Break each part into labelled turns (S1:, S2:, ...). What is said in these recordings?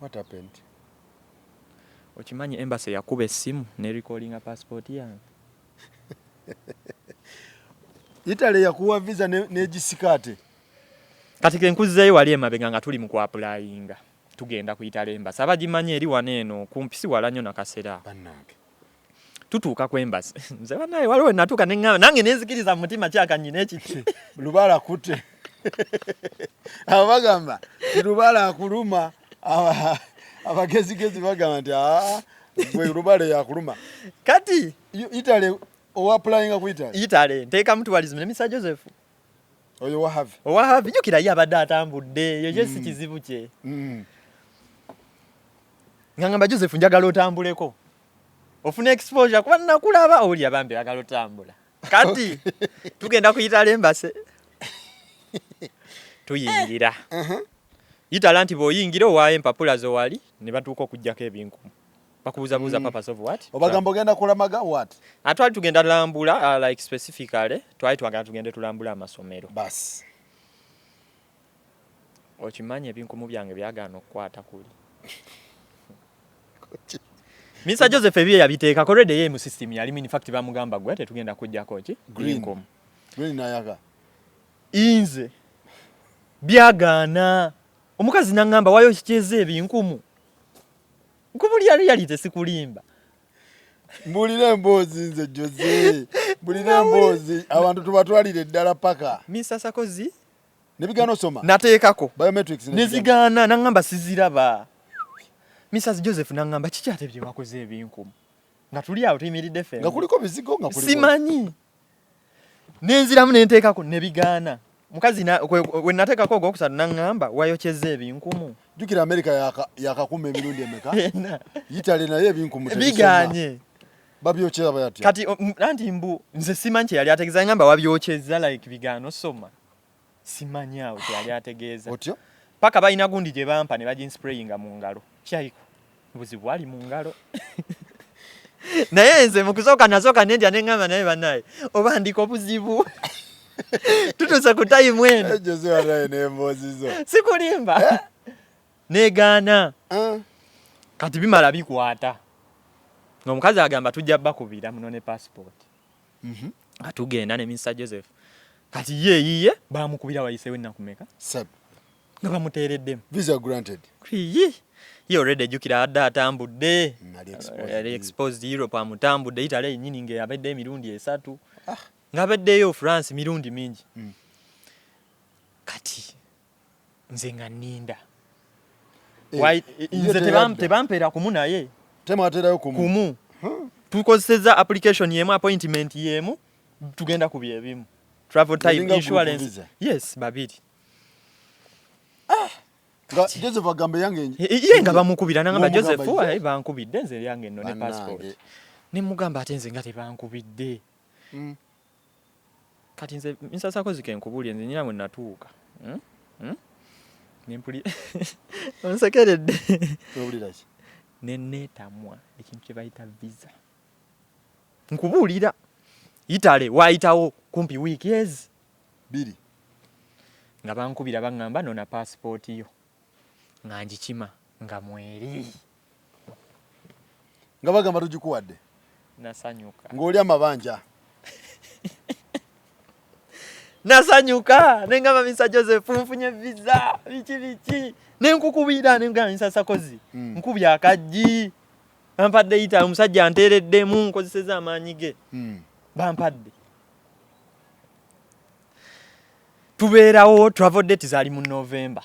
S1: What happened?
S2: Okimanyi embassy yakuba essimu ne recallinga passport yange.
S1: Italy yakuwa visa n'egisikate.
S2: Kati kenkuzizeeyo wali emabega nga tuli mu kuapulayinga tugenda ku Italy embassy. Abagimanyi eri wano eno kumpisi wala nnyo nakasera.
S1: Bannange.
S2: Tutuuka ku embassy. Nze banaye waliwo natuuka neŋŋamba nange nenzikiriza mu mutima kyakanyina ekiti.
S1: Lubaala akutte. Abagamba lubaala akuluma. Abagezigezi bagamba nti gwe lubaale yakuluma.
S2: Kati
S1: Italy owapulayinga ku Italy.
S2: Italy nteeka mutuwalizimu ne Mr. Joseph.
S1: Oyo wahavi.
S2: Owahavi jjukira ye abadde atambudde yo si kizibu kye. Ngamba Joseph njagala otambuleko. Ofuna exposure kuba nakulaba oli abambe agala otambula. Kati tugenda ku Italy embassy. Tuyingira. Italy anti bw'oyingira owaayo empapula zo wali ne batuuka okuggyako ebinkumu. Bakubuzabuuza purpose of what?
S1: Obagamba ogenda kulamaga what?
S2: Atwali tugenda lambula like specifically twali twagala tugende tulambula amasomero.
S1: Bas.
S2: Okimanyi ebinkumu byange byagaana okukwata kuli. Mr. Joseph ebye yabiteeka korede ye mu system yali in fact bamugamba gwe tetugenda kujjako ki?
S1: Green. Green nayaga.
S2: Inze byagaana. Omukazi nangamba wayo kicheze ebinkumu. Nkubuli yali tesikulimba.
S1: Mbulira emboozi nze Jose. Mbulira emboozi abantu tubatwalire ddala paka.
S2: Mr. Sakozi
S1: nebigano soma.
S2: Nateekako.
S1: Biometrics
S2: nezigaana nangamba siziraba. Mrs. Joseph nangamba kikyate bye bakoze ebinkumu. Nga tuli awo tuyimiridde ffe.
S1: Nga kuliko bizigo nga kuliko.
S2: Simanyi. Nenziramu nenteekako nebigaana. Mukazi we nateekako ogwokusatu nangamba wayokyeze ebinkumu.
S1: Jukira America yakakuma emirundi emeka. Italy naye ebinkumu
S2: biganye.
S1: Babyokyeza bayati.
S2: Kati anti mbu nze simanyi kye yali ategeeza ngamba wabyokyeza like bigaano soma. Simanyi awo kye yali ategeeza.
S1: Otyo?
S2: Paka balina gundi gye bampa ne baginsprayinga mu ngalo. Kyayiko. Buzibu ali mu ngalo. Naye nze mu kusooka nasooka nendya neŋŋamba naye bannaye oba ndiko buzibu. Tutuuse ku time eno.
S1: Jose wanaye n'emboozi zo.
S2: Sikulimba. Negaana. Kati bimala bikwata. Ng'omukazi agamba tujja bakubira muno ne passport. Atugenda ne Mr. Joseph. Kati ye bamukubira wayisewe nakumeka.
S1: Sab.
S2: Nga bamuteereddemu.
S1: Visa granted.
S2: Ye already jukira adda atambudde. Yali exposed Europe amutambudde Italy yennyini ng'abadde emirundi 3. Ng'abaddeyo France mirundi mingi. Kati nze nga nninda. Nze tebampeera kumu naye.
S1: Temaaterayo kumu.
S2: Tukozesezza application yemu appointment yemu tugenda ku byebimu. Travel time insurance. Yes, babiri.
S1: Joseph agambe yange.
S2: Ye nga bamukubira nangamba Joseph bankubidde nze yange nno ne passport. Ne mugamba ate nze nga tebankubidde. Kati nze Mr. Sakozi kenkubulye nze nyina mwe natuuka. Nempuli. Onsekeredde.
S1: Obulira ki?
S2: Nenetamwa ekintu kye bayita visa. Nkubulira. Italy waayitawo kumpi wiiki ezi.
S1: 2.
S2: Nga bankubira bangamba nona passport yo. Nga njikima nga mweri.
S1: Nga bagamba tugikuwadde.
S2: Nasanyuka.
S1: Ng'oli amabanja.
S2: Nasanyuka nengamba Mr. Joseph nfunye visa biki nenkukubira nengamba Mr. Sakozi nkubya akajji bampadde Italy omusajja anteereddemu nkozeseza amaanyi ge bampadde tubeerawo travel date zaali mu November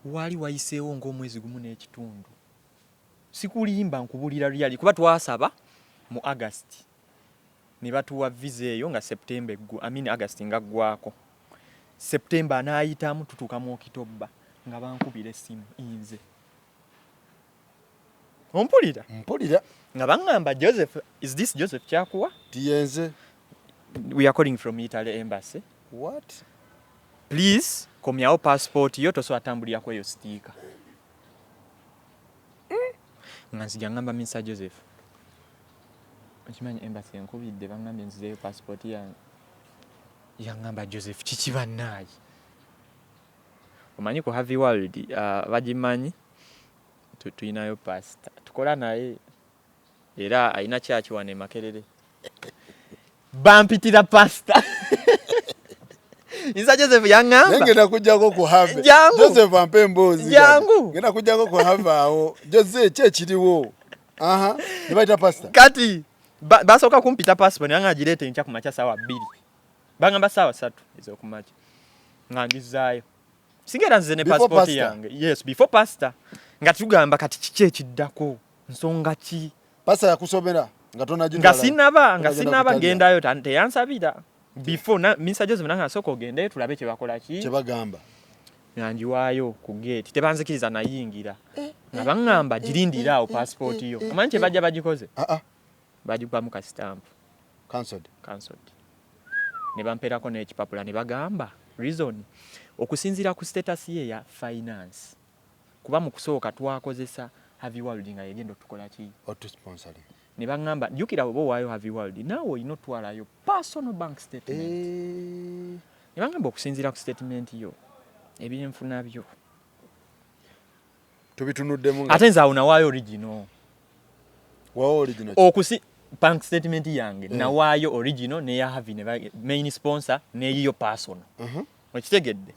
S2: wali wayiseewo ng'omwezi gumu n'ekitundu sikulimba nkubulira lyali kuba twasaba mu August ne batuwa visa eyo nga September August nga gwako September anaayitamu tutuuka mu October nga bankubira essimu inze ompulira nga bangamba Joseph, is this Joseph Kyakuwa?
S1: Tiyenze.
S2: We are calling from Italy embassy.
S1: What?
S2: Please komyawo passport yo tosobola tambulirako eyo sticker. Nga nzija ngamba Mr. Joseph okimanyi embassy enkubidde bangambye nzizeeyo passport yange. Yangamba Joseph kiki bannaayi omanyi ku Harvey World bagimanyi tuyinayo pastor tukola naye era alina church wane Makerere bampitira pastor Isa Joseph yangamba
S1: ngenda kujjako ku Harvey Joseph ampe mbozi ngenda kujjako ku Harvey awo Jose kiriwo nibaita pastor
S2: kati basoka kumpita passport yanga agirete ncha kumacha sawa 2 bangamba sawa 3 ezokumacha ngandizayo singera nze ne passport yange yes before pastor nga tugamba kati kiki ekiddako nsonga ki
S1: pastor yakusomera
S2: nga sinaba gendayo teyansabira before na Mr. Joseph nanga soko gendayo tulabe kye bakola ki
S1: kye bagamba
S2: nanjiwayo ku gate tebanzikiriza nayingira nga bangamba girindira awo passport yo amanyi kye bajja bagikoze bagikuba mu stamp
S1: cancelled
S2: ne bamperako n'ekipapula ne bagamba reason okusinzira ku status ye ya finance kuba mu kusooka twakozesa Harvey World nga yegenda tukola ki
S1: auto sponsoring
S2: ne bangamba jukira obo waayo Harvey World nawo inotwalayo personal bank statement ne bangamba okusinzira ku statement yo ebyenfuna byo
S1: tubitunuddemu
S2: ate nze awo nawaayo original
S1: okusi
S2: bank statement yange nawaayo original ne ya Harvey ne main sponsor ne yiyo personal okitegedde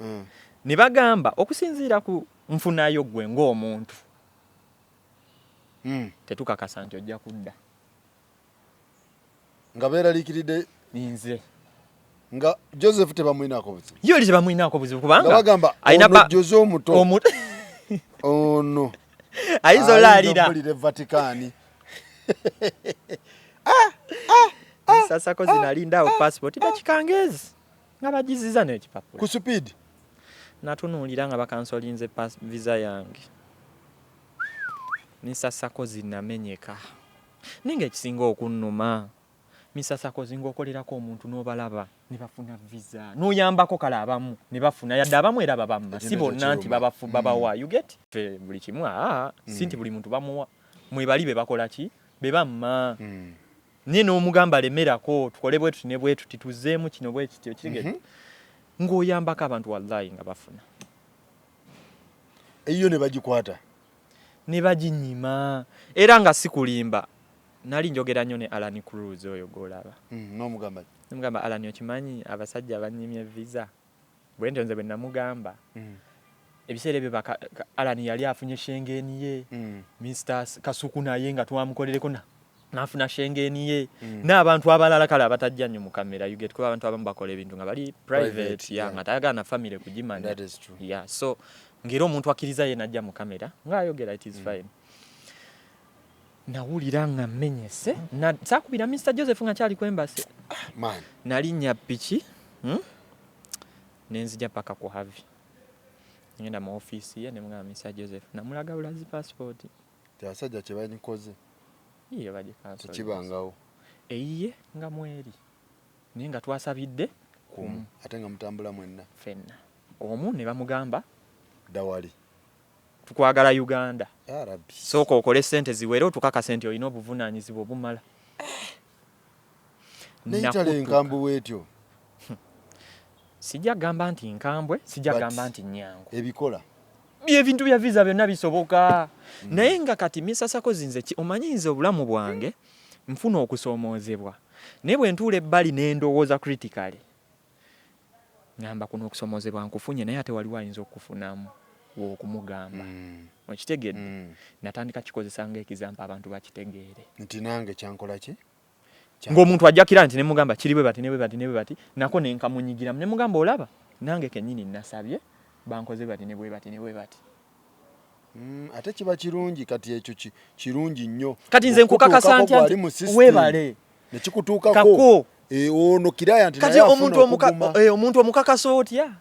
S2: ne bagamba okusinzira ku nfunayo gwe ng'omuntu tetukakasa nti ojja kudda
S1: nga beeraliikiridde
S2: ninze
S1: nga Joseph tebamwinako buzibu
S2: yoli tebamwinako buzibu kubanga
S1: bagamba ayina Jose omuto ono
S2: aizolalira
S1: muri Vatican
S2: sasa ko zinalinda o passport dakikangezi nga bajiziza n'ekipapula
S1: ku speed
S2: natunulira nga bakansolinze visa yange nisasa ko zinamenyeka ninga ekisinga okunnuma misasa ko zingokolerako omuntu n'obalaba ne bafuna visa n'oyambako kala abamu ne bafuna yadde abamu era babamma si bonna nti babawa you get buli kimu sinti buli muntu bamuwa mwebali be bakola ki be bamma ne n'omugamba lemerako tukole bwetu ne bwetu tituzeemu kino bwe kityo kigete ng'oyambako abantu wallahi nga bafuna
S1: eyo ne bagikwata
S2: ne baginyima era nga sikulimba nali njogera nnyo ne Alan Cruz oyo golaba n'omugamba Alan okimanyi abasajja banyimye visa bwe ntonze bwe namugamba ebiseera ebyo Alan yali afunye shengeni ye Mr. Kasuku naye nga twamukolereko nafuna shengeni ye n'abantu abalala kale abatajja nnyo mu kamera you get kuba abantu abamu bakola ebintu nga bali private nga tayagala na family kugimanya so ngero omuntu akiriza ye najja mu kamera ng'ayogera it is fine nawulira nga mmenyese saakubira Mr. Joseph nga kyali kwembase nalinnya piki nenzija paka ku Harvey ngenda mu office ye ne mugamba Mr. Joseph namulaga bulazi passport
S1: tyasajja kye banyikoze
S2: iyo bagikansolo
S1: kibangawo
S2: eyiye nga mweri naye nga twasabidde kumu
S1: ate nga mutambula mwenna
S2: fenna omu ne bamugamba
S1: dawali
S2: tukwagala Uganda
S1: Rabbi
S2: sooka okole sente ziwere tukaka sente olina obuvunaanyizibwa obumala
S1: neyitale nkambwe wetyo
S2: sijja gamba nti nkambwe sijja gamba nti nyangu
S1: ebikola
S2: ebintu bya visa byonna bisoboka naye nga kati misasako zinze omanyize obulamu bwange nfuna okusoomoozebwa naye bwe ntuula ebbali n'endowooza critically ngamba kuno okusoomoozebwa nkufunye naye ate waliwo ayinza okufunamu okumugamba okitegedde natandika kikozesa ng'ekizampa abantu bakitegeere
S1: nti nange kyankola ki
S2: ng'omuntu ajjakira nti ne mugamba kiri bwe bati ne bwe bati ne bwe bati nako ne nkamunyigiramu ne mugamba olaba nange kennyini nasabye bankoze bati ne bwe bati ne bwe bati
S1: ate kiba kirungi kati ekyo kirungi nnyo
S2: kati nze nkukakasa nti weebale
S1: ne kikutuukako ono kiraya nti
S2: kati omuntu omukakasa otya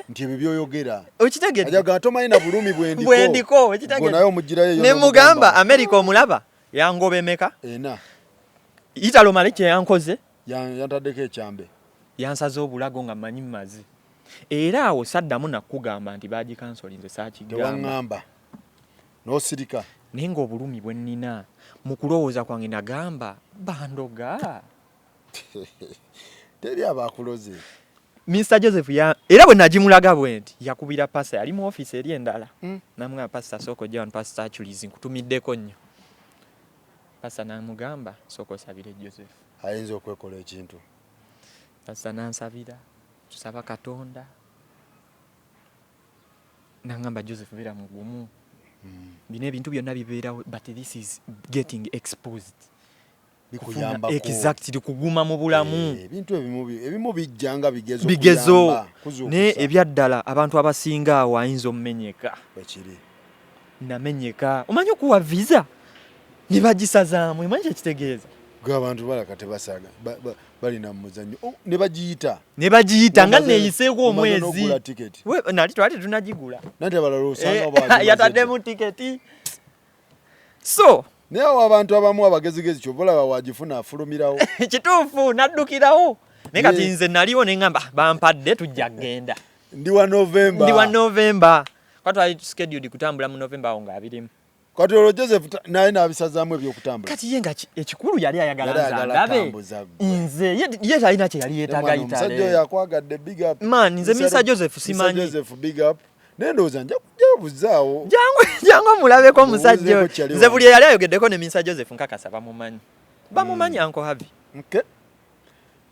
S1: nti ebyo byoyogera
S2: okitegedde
S1: ajaga tomanyi na bulumi
S2: bwendiko okitegedde
S1: naye omugirayo
S2: ne mugamba America omulaba yangoba emeka
S1: ena
S2: Italo Maliki yankoze
S1: yantaddeko ekyambe
S2: yansaze obulago nga manyi mazi era awo saddamu nakugamba nti bagikansolinze saakigamba
S1: tewaŋŋamba n'osirika
S2: naye ng'obulumi bwe nnina mu kulowooza kwange nagamba bandoga
S1: teri abakuloze
S2: Mr. Joseph era bwe najimulaga bwenti yakubira pasta yali mu office eri endala namwa pasta soko John pasta achulizi nkutumiddeko nnyo pasta namugamba soko sabire Joseph
S1: ayinza okwekola ekintu
S2: pasta nansabira tusaba Katonda nangamba Joseph bira mugumu bine bintu byonna bibeera but this is getting exposed
S1: bikuyamba
S2: exactly kuguma mu bulamu
S1: ebintu ebimu bijjanga
S2: bigezo ne ebyaddala abantu abasinga awo ayinza omumenyeka
S1: ekiri
S2: namenyeka omanyi okuwa visa ne bagisazaamu emanyi ekitegeeza
S1: abantu balaka tebasaga balina muzanyo ne bagiyita
S2: nga neeyiseeko omwezi nali twali tunagigula
S1: nate balalo osanga
S2: yataddemu tiketi so
S1: naye abantu abamu abagezigezi kyobalaba wagifuna afulumirawo
S2: kituufu naddukirawo naye kati nze naliwo ne ngamba bampadde tujja kgenda
S1: ndi wa
S2: November kwatwali scheduled kutambula mu November awo ng'abirimu
S1: kati olwo Joseph naye n'abisazaamu ebyokutambula
S2: kati ye nga ekikulu yali ayagala nzandabe nze ye talina kye yali yeetaaga yitale
S1: omusajja oyo akwagadde big up
S2: man nze Mr. Joseph simanyi
S1: Joseph big up nendowooza nja kujabuzaawo
S2: jangu omulabeko omusajja nze buli eyali ayogeddeko ne Mr. Joseph nkakasa bamumanyi anko havi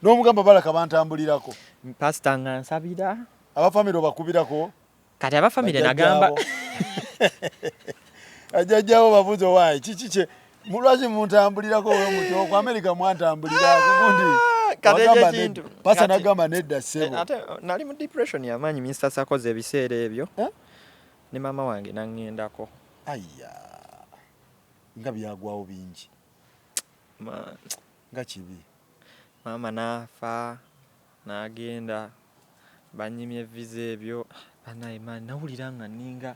S1: n'omugamba balaka bantambulirako
S2: pasita nga nsabira
S1: abafamire obakubirako
S2: kati abafamire nagamba
S1: ajajjawo babuze waayi kiki mulwaki muntambulirako wemuto ku America mwantambulira kugundi
S2: kati
S1: pasa nagamba nedda sebo
S2: ate nali mu depression yamanyi Mr. Sakoze ebiseera ebyo ne mama wange nangendako
S1: ayya nga byagwawo bingi nga kibi
S2: mama nafa nagenda banyimye visa ebyo banaye man nawulira nga ninga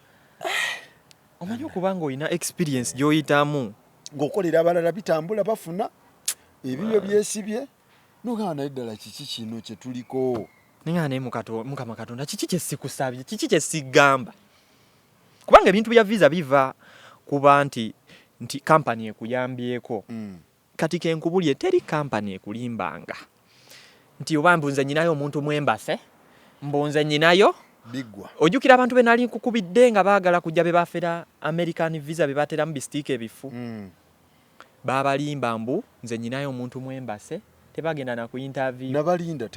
S2: omanyi okubanga olina experience gy'oyitamu
S1: ng'okolera abalala bitambula bafuna ebibyo byesibye nogamba naye ddala kiki kino kye tuliko
S2: ninga naye Mukama Katonda kiki kye sikusabye kiki kye sigamba kubanga ebintu bya visa biva kuba nti kampani ekuyambyeko kati kenkubulye teri kampani ekulimbanga nti oba mbunze nyinayo omuntu mwembase mbunze nyinayo
S1: bigwa
S2: ojukira abantu be nali kukubidde nga baagala kujja be bafera American visa be bateramu bisitiika ebifu babalimba mbu nze nyinayo omuntu mwembase tebagenda na ku interview
S1: nabalinda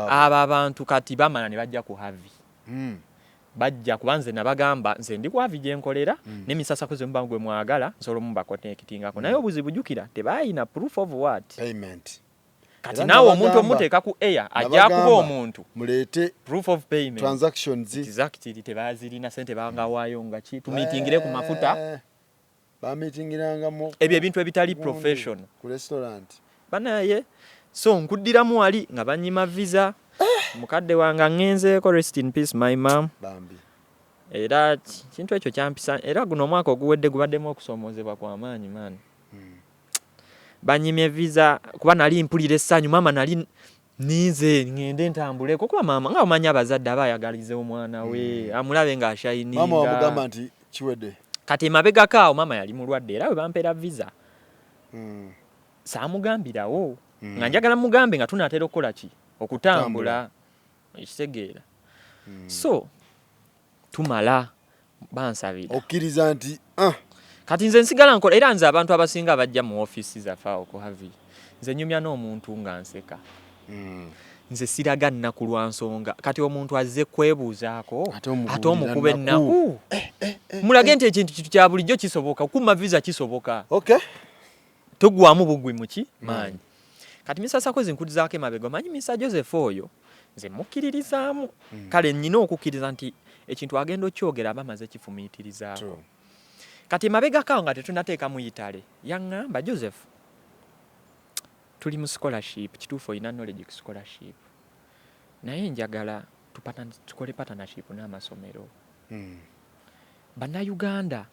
S2: abo abantu kati bamala ne bajja ku havi bajja kubanze nabagamba nze ndi ku havi gye nkolera ne misasa koze mbangu gwe mwagala nsolo mumba connectingako naye obuzibu jukira tebayina proof of what
S1: payment
S2: kati nawe omuntu omuteeka ku air ajja kuba omuntu
S1: mulete
S2: proof of payment
S1: transactions
S2: exactly tebazirina sente bangawaayo nga ki tumitingire ku mafuta
S1: bamitingiranga mu
S2: ebyo ebintu ebitali professional
S1: ku restaurant
S2: banaye so nkuddiramu wali nga banyima visa mukadde wanga ngenzeeko rest in peace my mom
S1: bambi
S2: era kintu ekyo kyampisa era guno omwaka oguwedde gubaddemu okusoomozebwa kw'amaanyi maani banyimye visa kuba nali mpulira essanyu mama nali nize ngende ntambuleko kuba mama nga omanyi abazadde abayagalize omwana we amulabe ng'ashayininga
S1: mama wamugamba nti kiwedde
S2: kati mabegakaawo mama yali mulwadde era we bampera visa saamugambirawo nga njagala mugambe nga tunaatera okukola ki okutambula ekitegeera so tumala bansabira
S1: okkiriza nti
S2: kati nze nsigala nkola era nze abantu abasinga abajja mu ofiisi zaffe awo ku havi nze nyumya n'omuntu nga nseka nze siraga nnaku lwa nsonga kati omuntu azze kwebuuzaako ate omukuba ennaku mulage nti ekintu kya bulijjo kisoboka okuma visa kisoboka togwamu bugwi muki maanyi kati misasako zinkudizaako emabega omanyi Mr. Joseph oyo nze mukkiririzaamu kale nnyina okukkiriza nti ekintu agenda okyogera aba amaze kifumiitirizaako kati mabegakaawo nga tetunateekamu yitale yaŋŋamba Joseph tuli mu scholarship kituufu olina knowledge ku scholarship naye njagala tukole partnership n'amasomero bannayuganda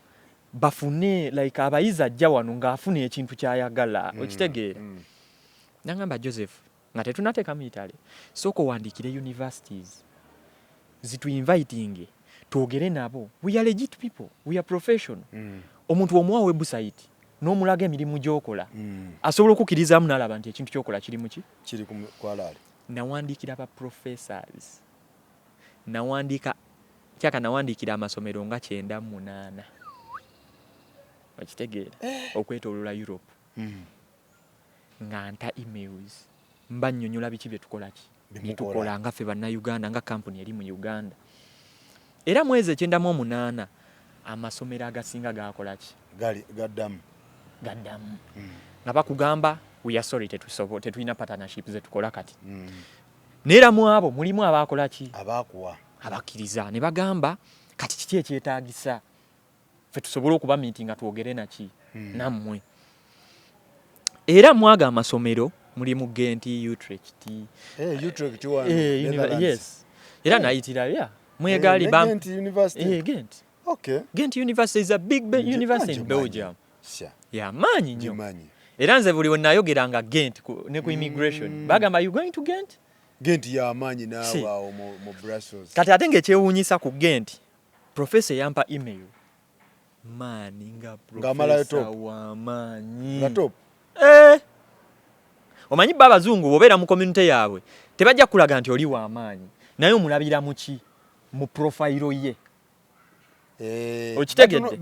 S2: bafune like abayizi ajja wano ng'afuna ekintu kyayagala okitegeera naŋŋamba Joseph nga tetunateekamu yitale sooka owandiikire universities zitu-inviting twogere nabo we are legit people we are professional omuntu omuwa website n'omulaga emirimu gy'okola asobola okukkirizamu n'alaba nti ekintu ky'okola kiri muki
S1: kiri kwalaali
S2: nawandikira ba professors nawandikira amasomero nga 98 okitegeera okwetoolola Europe nga nta emails mbannyonnyola biki bye tukola bitukola nga ffe bannayuganda nga kampuni eri mu Uganda era mwezi 98 amasomero agasinga gakola ki
S1: gaddamu
S2: nga bakugamba we are sorry tetulina partnership ze tukola kati neera mu abo mulimu abakola ki abakkiriza ne bagamba kati kiki ekyetaagisa ffe tusobole okuba meeting nga twogere naki nammwe era mwaga amasomero mulimu Ghent, Utrecht yes era nayitira ya mwegali
S1: Ghent University
S2: Ghent
S1: okay
S2: Ghent University is a big university in Belgium ya manyi nnyo era nze buli wenayogeranga Ghent ne ku immigration bagamba you going to Ghent
S1: ya manyi naawe mu Brussels
S2: kati ate ng'ekyewuunyisa ku Ghent professor yampa email maani nga professor wa maanyi omanyi baba abazungu bobeera mu community yaabwe tebajja kulaga nti oli wa maanyi naye omulabira muki mu profile ye okitegedde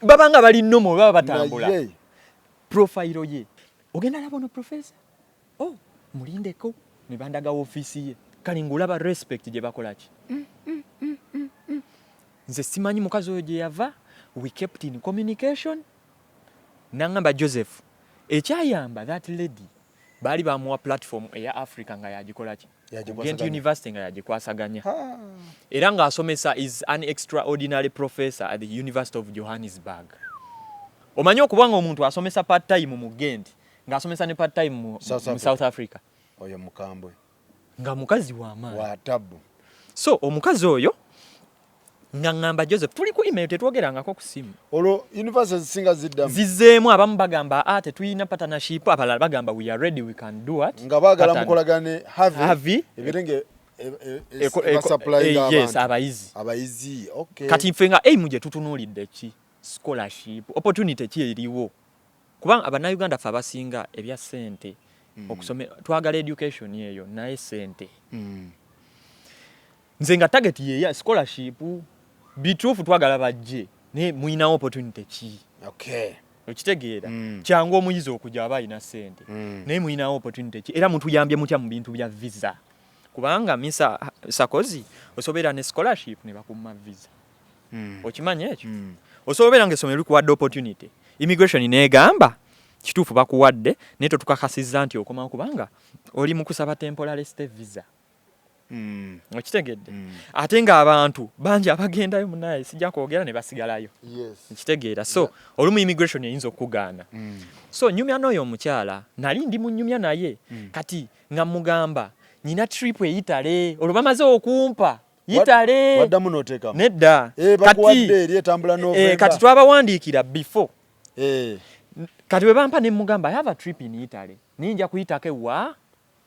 S2: babanga bali nnomo baba batambula profile ye ogenda laba ono professor mulindeko ne bandaga office ye kali ngulaba respect gye bakola ki nze simanyi mukazi oyo gye yava we kept in communication nangamba Joseph ekyayamba that lady bali bamuwa platform eya Africa nga yagikola ki Ghent University nga yagikwasaganya era nga asomesa is an extraordinary professor at the University of Johannesburg omanyi okubanga omuntu asomesa part time mu Ghent nga asomesa ne part time mu South Africa
S1: oyo mukambwe
S2: nga mukazi wa maani
S1: wa tabu
S2: so omukazi oyo nga ngamba Joseph tuli ku email tetwogerangako ku simu
S1: olwo university singa
S2: zizzeemu abamu bagamba tetuyina partnership abalala bagamba we are ready we can do it
S1: nga baagala mukolagane havi ebirenge
S2: yes abayizi
S1: okay
S2: kati mfe nga aim gye tutunuulidde ki scholarship opportunity ki eriwo kubanga abannayuganda ffe abasinga ebya ssente okusome twagala education yeyo naye ssente nze nga target ye scholarship bituufu twagala bajje naye muyina opportunity ki okitegeera kyangu omuyizi okujja aba alina ssente naye muyina opportunity ki era mutuyambye mutya mu bintu bya visa kubanga Mr. Sarkozy osobera ne scholarship ne bakumma visa okimanya ekyo osobera ng'essomero likuwadde opportunity immigration neegamba kituufu bakuwadde naye totukakasizza nti okoma kubanga oli mu kusaba temporary stay visa okitegedde ate ng'abantu bangi abagendayo munaye sijja kwogera ne basigalayo okitegeera so olumu immigration eyinza okugaana so nyumya n'oyo omukyala nali ndi mu nyumya naye kati nga mugamba nyina trip eyitale olwo bamaze okumpa yitale
S1: waddamu n'oteekamu
S2: nedda kati twabawandiikira before kati bwe bampa ne mugamba I have a trip in Italy ninja kuyitako ewa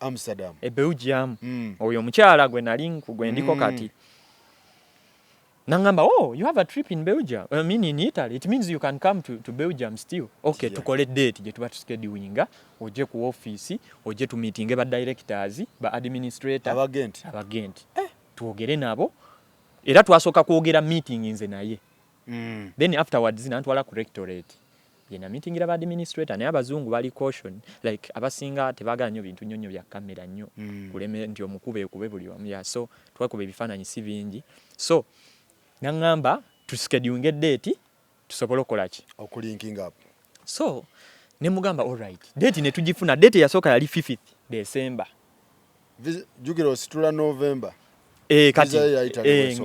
S1: Amsterdam
S2: Belgium oyo omukyala gwe nali gwe ndiko kati nangamba you have a trip in Belgium I mean in Italy it means you can come to Belgium still okay tukole date gye tuba tuschedulinga oje ku office oje tu meeting ba directors ba administrator abagent tuogere nabo era twasoka kwogera meeting nze naye then afterwards nantwala ku rectorate yena meeting ira ba administrator naye abazungu bali caution like abasinga tebagala nnyo bintu nnyonnyo bya kamera nnyo kuleme nti omukube buli wamu so twakuba ebifaananyi si bingi so nangamba tuschedulinge date tusobole okukola ki
S1: okulinking up
S2: so ne mugamba all right date ne tugifuna date yasooka yali 5th December
S1: jukira ositula November
S2: kati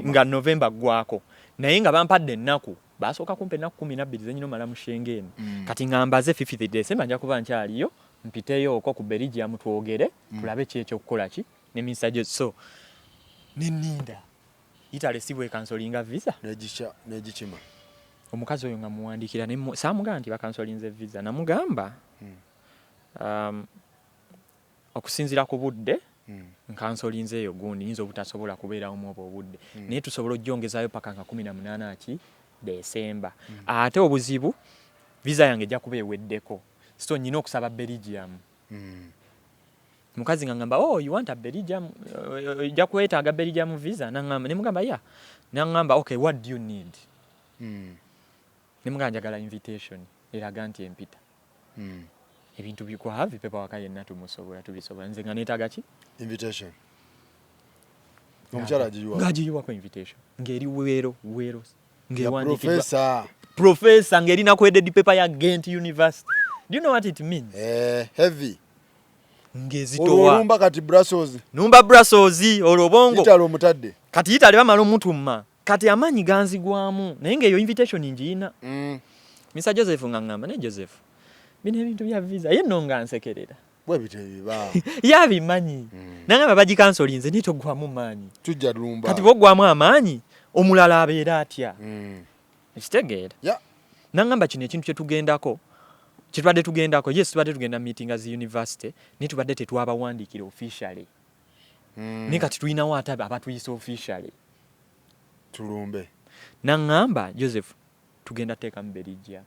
S2: nga November gwako naye nga bampadde ennaku basooka kumpe ennaku 12 zenyino mala mu Schengen kati ngambaze 5th December nja kuba nkyaliyo mpiteyo okwo ku Belgium twogere tulabe kyekyo okukola ki ne misaje so neninda Italy sibwe cancelinga visa
S1: negikima
S2: omukazi oyo nga muwandikira ne saamugamba nti bakansolinze visa namugamba okusinzira ku budde nkansolinze eyo gundi nyinza obutasobola kubeerawo mu obwo obudde naye tusobola ojjongezaayo paka nga 18 ki December ate obuzibu visa yange ejja kuba eweddeko so nyina okusaba Belgium mukazi ngamba oh you want a Belgium ojja kwetaaga Belgium visa nangamba ne mugamba yeah nangamba okay what do you need ne mugamba njagala invitation eraga nti empita ebintu bikwa vipepa wakayenna tumusobola tubisobola nze nga neetaaga ki
S1: invitation omukyala
S2: agiyiwa ko invitation ngeri wero
S1: professor
S2: ngeri na kweded paper ya Ghent University. Do you know what it means?
S1: Heavy
S2: ngezitowa
S1: olumba kati Brussels
S2: numba Brussels olobongo
S1: italo mutadde
S2: kati itale bamalo mutumma kati amanyi ganzigwamu naye ngeyo invitation njina Mr. Joseph ngangamba ne Joseph bine ebintu bya visa ye nonga nsekerera
S1: bwe bitebiba
S2: yabimanyi nangamba baji cancelinze nitogwamu manyi
S1: tujja lumba
S2: kati bogwamu amanyi omulala abeera atya ekitegeera nangamba kino ekintu kyetugendako yes tubadde tugenda meeting as university nitubadde tetwabawandiikira officially ne kati tulinawo ate abatuyisa officially
S1: tulumbe
S2: nangamba Joseph tugenda teeka mu Belgium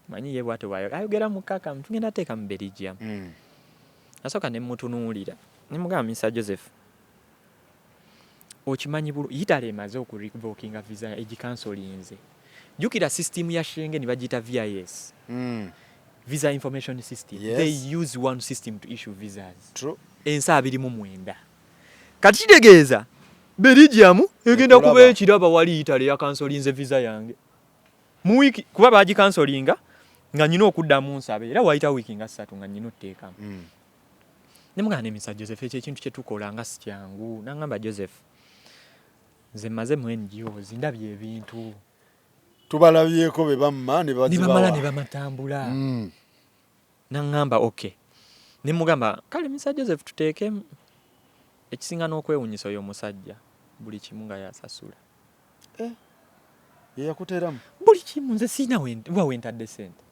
S2: manyi ye bwate wayo ayogera mukaka tugenda teeka mu Belgium nasooka ne mutunuulira ne mugamba Mr. Joseph okimanyi bulu Italy emaze okurevokinga visa egicancelinze jukira system ya Schengen bagita VIS visa information system they use one system to issue visas
S1: true
S2: ensa 29 kati kitegeeza Belgium egenda kuba ekiraba wali Italy ya cancelinze visa yange mu wiki kuba baji cancelinga nga nyina okuddamu nsabe era waita wiki nga 3 nga nyina otteekamu ne mugana ne Mr. Joseph ekintu kye tukola nga si kyangu nangamba Joseph nze maze mu NGOs ndabye ebintu
S1: tubalabyeko be bamma ne
S2: bamala ne bamatambula nangamba okay ne mugamba kale Mr. Joseph tuteeke ekisinga n'okwewunyisa oyo omusajja buli kimu nga yasasula
S1: ye yakuteramu
S2: buli kimu nze sina wentadde sente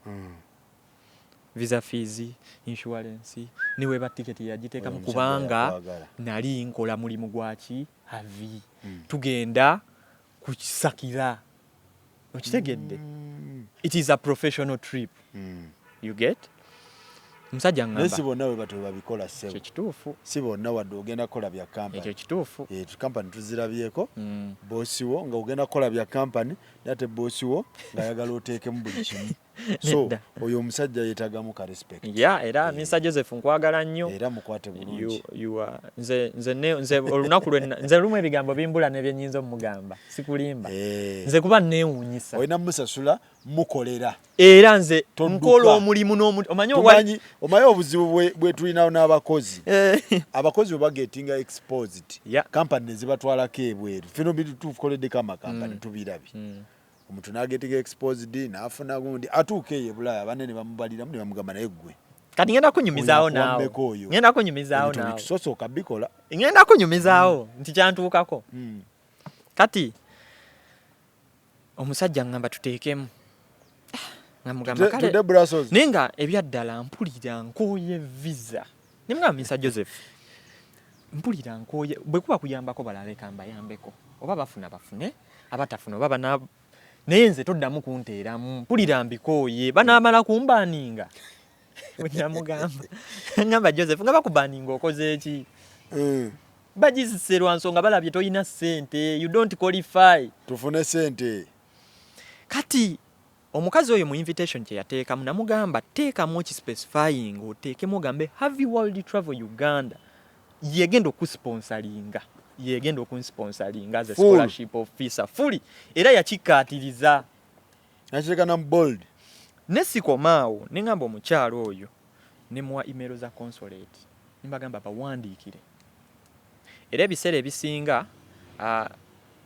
S2: visa fees insurance niwe ba ticket yagiteeka mu kubanga nali nkola mulimu gwaki havi tugenda kukisakira okitegedde it is a professional trip you get musajja ngamba
S1: nesi bonna we batu babikola sebo
S2: kituufu
S1: si bonna wadde ogenda kola bya company
S2: ekyo kituufu
S1: company tuzirabyeko bosi wo nga ogenda kola bya company nate bosi wo nga yagala oteeke mu buli kimu so oyo omusajja yeetagamu ka respect
S2: era Mr. Joseph nkwagala nnyo
S1: era mukwate bulungi
S2: nze olunaku nze lumu ebigambo bimbula ne byennyinza omugamba sikulimba nze kuba neewuunyisa
S1: olina musasula mukolera
S2: era nze nkola omulimu
S1: omanyi obuzibu bwe tulinawo n'abakozi abakozi bwe bagetinga exposed company ne zibatwalako ebweru fino tukoleddeko amakampani tubirabye omuntu n'agetinga exposed n'afuna gundi atuuka eyo Bulaya banene bamubaliramu ne bamugamba naye ggwe
S2: kati ngenda kunyumizaawo naawe
S1: sosoka bikola
S2: ngenda kunyumizaawo nti kyantuukako kati omusajja ngamba tuteekemu ngamugamba kale nenga ebyaddala mpulira nkooye visa nimugamba Mr. Joseph mpulira nkooye bwe kuba kuyambako balale kamba yambeko oba bafune abatafuna oba bana naye nze toddamu kunteeramu mpulira mbikooye banaamala kumbaaninga bwenamugamba ngamba Joseph nga bakubaaninga okoze eki bagiziserwa nsonga balabye toyina ssente you don't qualify
S1: tufune ssente
S2: kati omukazi oyo mu invitation kye yateekamu namugamba teekamu kispecifying oteekemu ogambe have you world travel Uganda yegenda okusponsoringa as a scholarship officer fully era yakikkaatiriza
S1: nakireka bold
S2: nesikomaawo nengamba omukyalo oyo nemuwa email za consulate nimbagamba bawandiikire era ebiseera ebisinga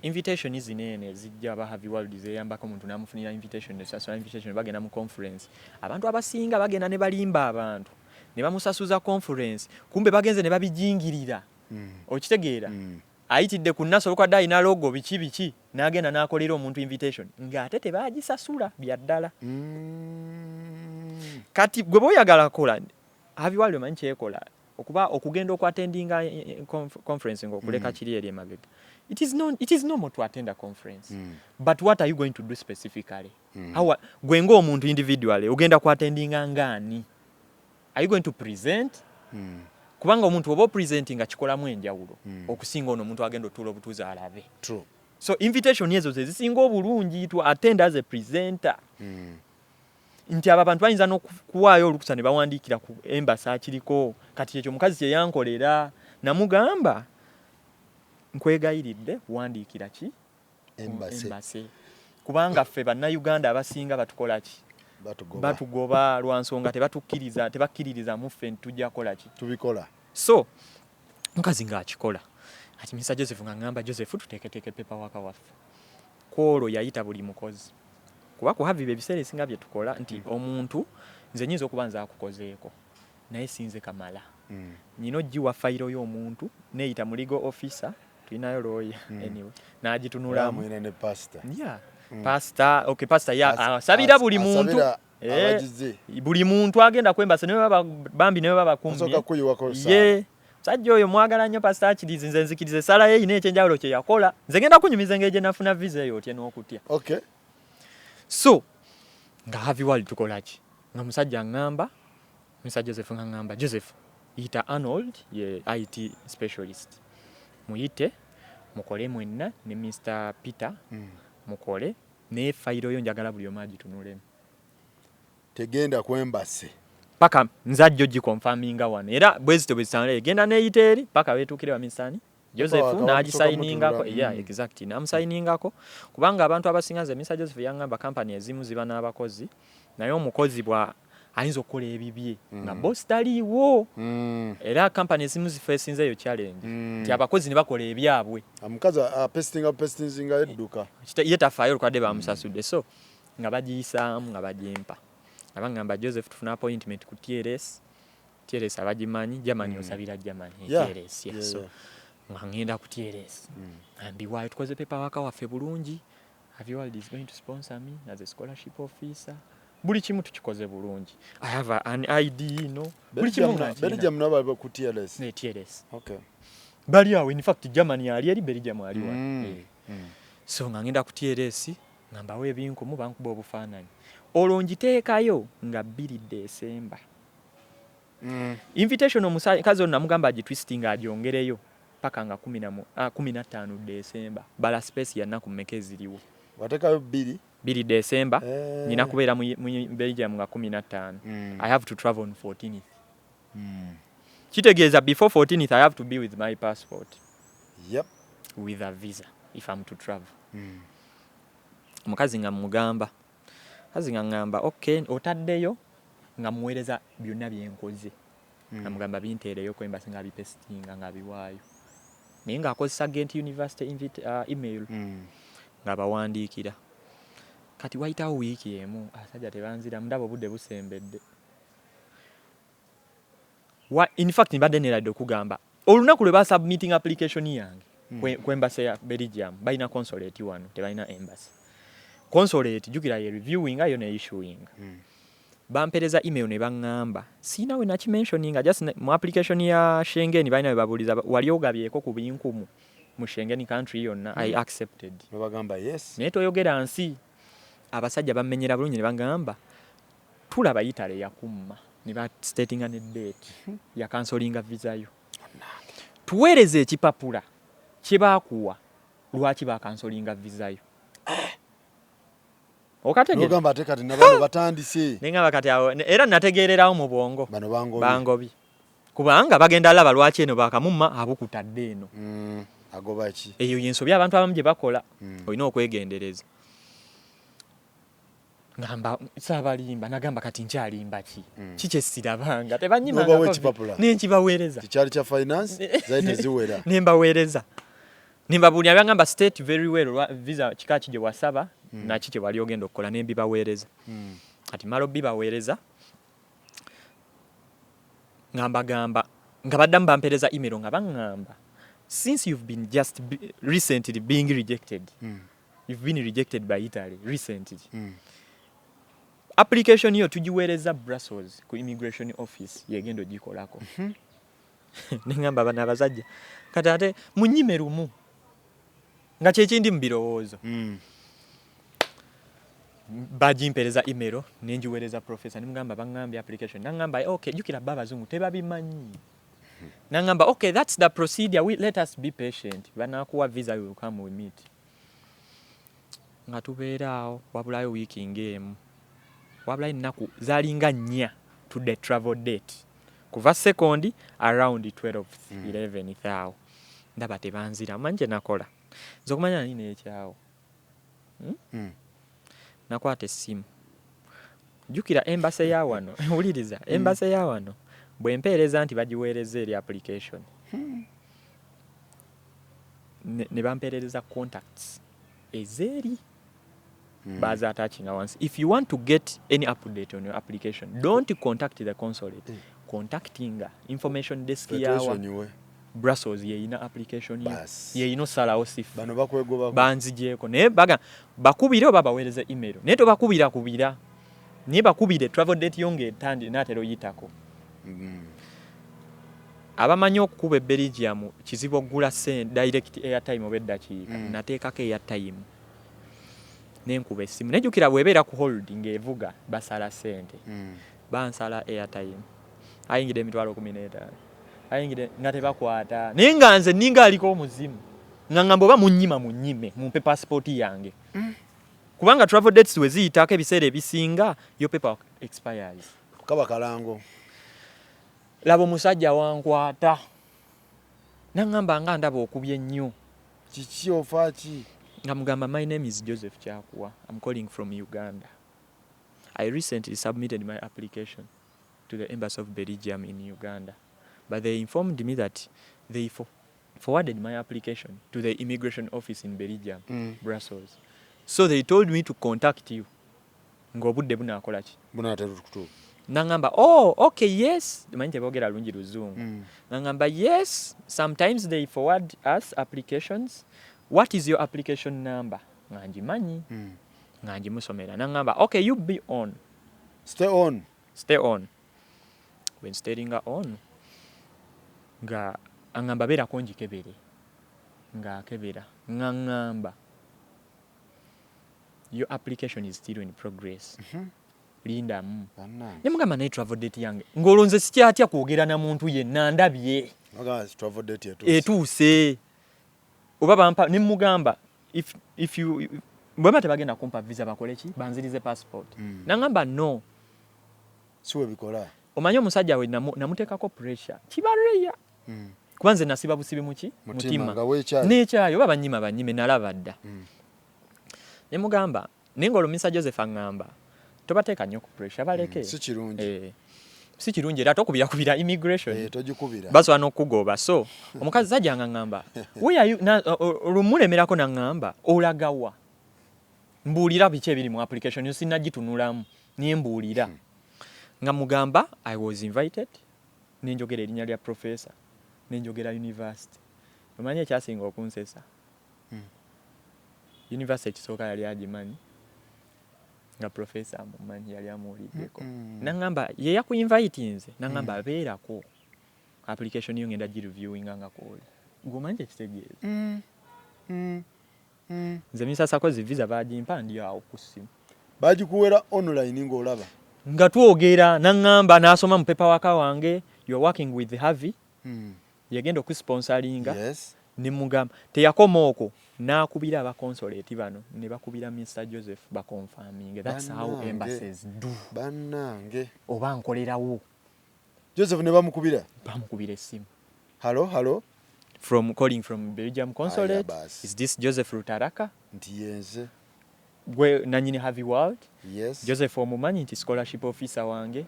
S2: invitation zinene zijja ba have world zeyambako omuntu namufunira invitation nesasula invitation bagenda mu conference abantu abasinga bagenda ne balimba abantu ne bamusasuza conference kumbe bagenze ne babijingirira okitegeera ayitidde ku naso kwa dai na logo biki nagenda nakolera omuntu invitation nga ate tebagisasula byaddala kati gwe boyagala kola have world manyi kyekola okuba okugenda okwattendinga conference ngokuleka kiri eri emabega it is normal to attend a conference but what are you going to do specifically how gwengo omuntu individually ogenda kwattendinga ngani are you going to present kubanga omuntu oba presenting akikolamu enjawulo okusinga ono omuntu agenda otuula obutuuzi alabe.
S1: True.
S2: So invitation ezo ze zisinga obulungi to attend as a presenter. Nti aba bantu bayinza n'okuwaayo olukusa ne bawandiikira ku embassy akiriko kati ekyo mukazi kye yankolera namugamba nkwegayiridde wandiikira ki embassy kubanga ffe bannayuganda abasinga batukola ki batugoba lwa nsonga tebakkiririza mu ffe tujja kola ki
S1: tubikola.
S2: So mukazi ng'akikola ati Mr. Joseph ng'angamba Joseph tuteeketeeke paperwork waffe kwolwo yayita buli mukozi kuba kuhaviba ebiseera ebisinga bye tukola nti omuntu nze nyinza okuba nze akukozeeko naye sinze kamala nyina oggiwa fayiro y'omuntu neeyita mu legal officer tulinayo lawyer anyway n'agitunulamu
S1: ne pastor.
S2: Yeah. Pastor, okay, pastor sabira buli muntu buli muntu agenda kwembasa ne baba bambi ne baba kumbi sajja oyo mwagala nnyo pastor akirizi nze nzikirize sala ye ine ekyenjawulo kye yakola nze ngenda kunyumiza ngeje nafuna visa eyo otye n'okutya.
S1: Okay.
S2: So nga havi wali tukolaki nga musajja ngamba Mr. Joseph ngamba Joseph ita Arnold ye IT specialist muyite mukole mwenna ne Mr. Peter mukole ne fayiro yo njagala buli omaji tunulemu
S1: tegenda kwembase
S2: paka nzajjo gikonfaminga wane era bwezito bwezitandale genda ne iteri paka wetukire wa misani Joseph n'agisainingako exactly n'amusainingako kubanga abantu abasinga nze Mr. Joseph yangamba company ezimu ziba n'abakozi naye omukozi bwa ayinza okukola ebibye nga boss taliiwo era company ezimu zifeesinze eyo challenge nti abakozi ne bakola ebyabwe
S1: omukazi pestinga edduka
S2: ye tafaayo olukwadde bamusasudde so nga bagiyisaamu nga bagimpa abangamba Joseph tufuna appointment ku TLS abagimanyi Germany osabira Germany TLS so ngenda ku TLS ambiwayo tukoze paperwork waffe bulungi Aviworld is going to sponsor me as a scholarship officer buli kimu tukikoze bulungi I have an ID buli kimu
S1: Belgium nabo ku TLS
S2: TLS
S1: okay
S2: bali awo in fact Germany ali Belgium ali wa so ngenda ku TLS ngamba we binkumu bankuba obufaananyi olongiteekayo nga 2 December invitation omukazi ono namugamba agitwistinga agyongereyo paka nga 15 December bala space ya naku mmeka eziriwo
S1: watekayo
S2: 2 December nina kubeera mu Belgium nga 15 I have to travel on 14th kitegeeza before 14th I have to be with my passport with a visa if I'm to travel mukazi nga mugamba kazi nga ngamba okay otaddeyo nga muweereza byonna byenkoze namugamba binteereyo ku embassy nga bipestinga nga biwaayo naye ng'akozesa Ghent University email nga bawandiikira kati wayitawo wiiki emu asajja tebanzira mundaba obudde busembedde in fact mbadde neeradde okugamba olunaku lwe basubmitting application yange ku embassy ya Belgium balina consulate wano tebalina embassy consulate jukira ye reviewing ayo ne issuing bampereza email ne bangamba sina we nakimentioninga just mu application ya Schengen balina we babuliza wali ogabyeko ku binkumu mu Schengen country yonna I accepted
S1: bagamba yes
S2: naye toyogera nsi abasajja bamenyera bulungi ne bagamba tulaba Italy yakumma ne ba statinga ne date ya cancellinga visa yo tuweereze ekipapula kye baakuwa lwaki ba cancellinga visa yo okategera
S1: nogamba ate kati nabano batandise
S2: nenga bakati awo era nategererawo mu bwongo
S1: bano
S2: bangobi kubanga bagenda laba lwaki eno bakamumma abukutadde eno
S1: agoba ki
S2: eyo yensobya abantu abamu gye bakola olina okwegendereza ngamba sabalimba nagamba kati nkyalimba ki kikyesirabanga tebanyima nenkibaweereza
S1: kikyali kya finance zaite ziwera
S2: nembaweereza nimbabuli abangamba state very well visa kikachi gye wasaba na kike wali ogenda okukola nembibaweereza ati malo bibaweereza ngamba nga baddamu bampereza email nga bangamba since you've been just recently being rejected you've been rejected by Italy recently application yo tugiweereza Brussels ku immigration office yegendo gikolako ningamba bana bazajja kati ate munyime rumu nga kyekindi mbirowoozo bagimpereza email nenjiweereza professor nimugamba bangambye application nangamba okay jukira baba zungu tebabimanyi Nangamba okay, that's the procedure, let us be patient. Banakuwa visa, will come, we meet. Nga tubeeraawo wabulayo wiiki ng'emu wabulayo ennaku zaalinga nnya to the travel date kuva sekondi around 11 thaawo ndaba tebanzira manje nakola nze okumanya nina ekyawo nakwata essimu jjukira embase ya wano wuliriza embase ya wano bwe mpeereza nti bagiweereza eri application ne bampeereza contacts ezeri Baza attaching once. If you want to get any update on your application, don't contact the consulate. Contacting information desk yawa Brussels ye ina application ye ino sala osif.
S1: Bano bakwego
S2: banzijeko ne baga bakubire oba bawereze email. Neto bakubira. Ne bakubire travel date yonge tandi natero yitako. Abamanyi okukuba Belgium kizibu ogula send direct airtime obedda kiika nateekako airtime nenkuba essimu nejjukira bwebeera ku holding evuga basala sente bansala airtime ayingidde emitwalo 15 ayingidde nga tebakwata naye nga nze ninga aliko omuzimu nga ngamba oba munyime mumpe passport yange kubanga travel dates we ziyitako ebiseera ebisinga your paper expires
S1: kaba kalango
S2: labo musajja wankwata nangamba nga ndaba okubye nnyo
S1: kiki ofaaki
S2: Ngamugamba, my name is Joseph Chakwa. I'm calling from Uganda. I recently submitted my application to the Embassy of Belgium in Uganda. But they informed me that they forwarded my application to the immigration office in Belgium, Brussels. So they told me to contact you. Ngobudde bunakola ki?
S1: Bunaterukutu.
S2: Nangamba, oh, okay, yes. Manje bogera lungi luzungu. Nangamba, yes. Sometimes they forward us applications. What is your application number? Nganji manyi. Nganji musomera. Nangamba, okay, you be on.
S1: Stay on.
S2: Stay on. When staying on, nga angamba bera konji kebere. Nga kebera. Ngamba. Your application is still in progress. Linda nemugamba naye travel date yange ng'olonze sikyatya kwogera na muntu yenna ndabye
S1: travel date
S2: etuuse oba bampa nemugamba if you bwema tebagenda kumpa visa bakole ki banzirize passport nangamba no
S1: siwe bikola
S2: omanyi omusajja we namuteekako pressure kibareya kubanze nasiba busibi muki mutima n'ekyayo oba banyime nalaba dda nemugamba nengolomisa Joseph angamba tobateeka nnyo ku pressure baleke si kirungi era tokubira immigration basobola n'okugoba so omukazi sajja ngamba olumulemerako nangamba olagawa mbuulira biki ebiri mu application yo sinnagitunulamu niye mbuulira nga mugamba I was invited nenjogera erinnya lya professor nenjogera university omanyi ekyasinga okunsesa university ekisooka yali agimanyi nga professor mumanyi yali amuwuliddeko nangamba ye yakuinvite nze nangamba abeerako application yo ngenda gireviewing nga kooli gwomanyi ekitegeeza nze misasako zivisa bagimpa ndi awo ku ssimu
S1: bagikuwera online ng'olaba
S2: nga twogera nangamba n'asoma mu paperwork wange you are working with Harvey yagenda okusponsoringa ne mugamba teyakoma okwo nakubira abaconsulate bano ne bakubira Mr. Joseph baconfirming that's how embassies do
S1: bannange
S2: oba nkolerawo
S1: Joseph ne bamukubira
S2: essimu
S1: hello
S2: calling from Belgium consulate is this Joseph Rutaraka
S1: nti yenze
S2: gwe nanyini Harvey World Joseph omumanyi nti scholarship officer wange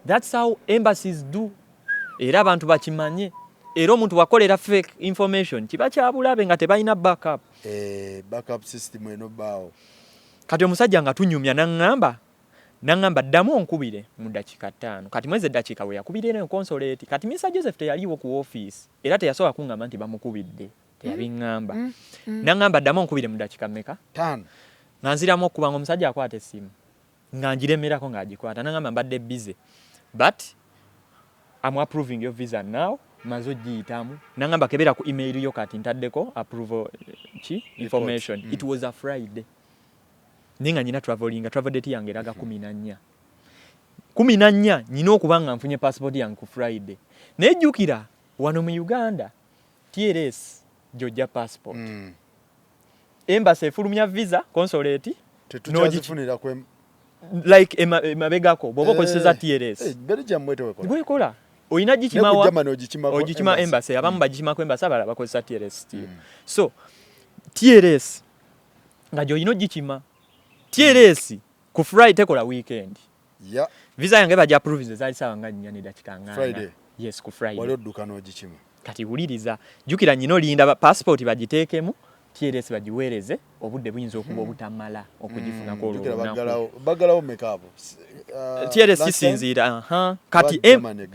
S2: that's how embassies do era abantu bakimanye era omuntu wakolera fake information kiba kyabulabe nga tebalina backup
S1: backup system eno baawo
S2: kati omusajja nga tunyumya nangamba ddamu onkubire mu dakika 5 kati mwezi dakika we yakubire ne consulate kati Mr. Joseph teyaliwo ku office era teyasobola kungamba nti bamukubidde teyabingamba nangamba ddamu onkubire mu dakika mmeka
S1: 5
S2: nga nziramu okubanga omusajja akwata essimu nga ngiremerako ng'agikwata nangamba mbadde busy but I'm approving your visa now mazo giyitamu nangamba kebera ku email yo kati ntaddeko approval information it was a Friday ninga nyina travel date yange eraga 14 nyina okubanga nfunye passport yange ku Friday nejjukira wano mu Uganda TLS jojja passport embassy efulumya visa consulate
S1: tetuchazifunira kwe
S2: like emabegako bwoba okozesa TLS
S1: Belgium mwete wekola
S2: gwekola oyina gikimawa
S1: ogikima
S2: embassy abamu bagikima ku embassy abala bakozesa TLS still so TLS nga joyino gikima TLS ku Friday tekola weekend visa yange baja approve zali sawa nga 4 dakika ngana
S1: Friday
S2: yes ku Friday
S1: wali odduka n'ogikima
S2: kati wuliriza jukira nyino linda passport bagiteekemu TLS bagiweereze obudde buyinza okuba obutamala okugifuna ko
S1: bagalawo mekabo
S2: TLS kisinziira kati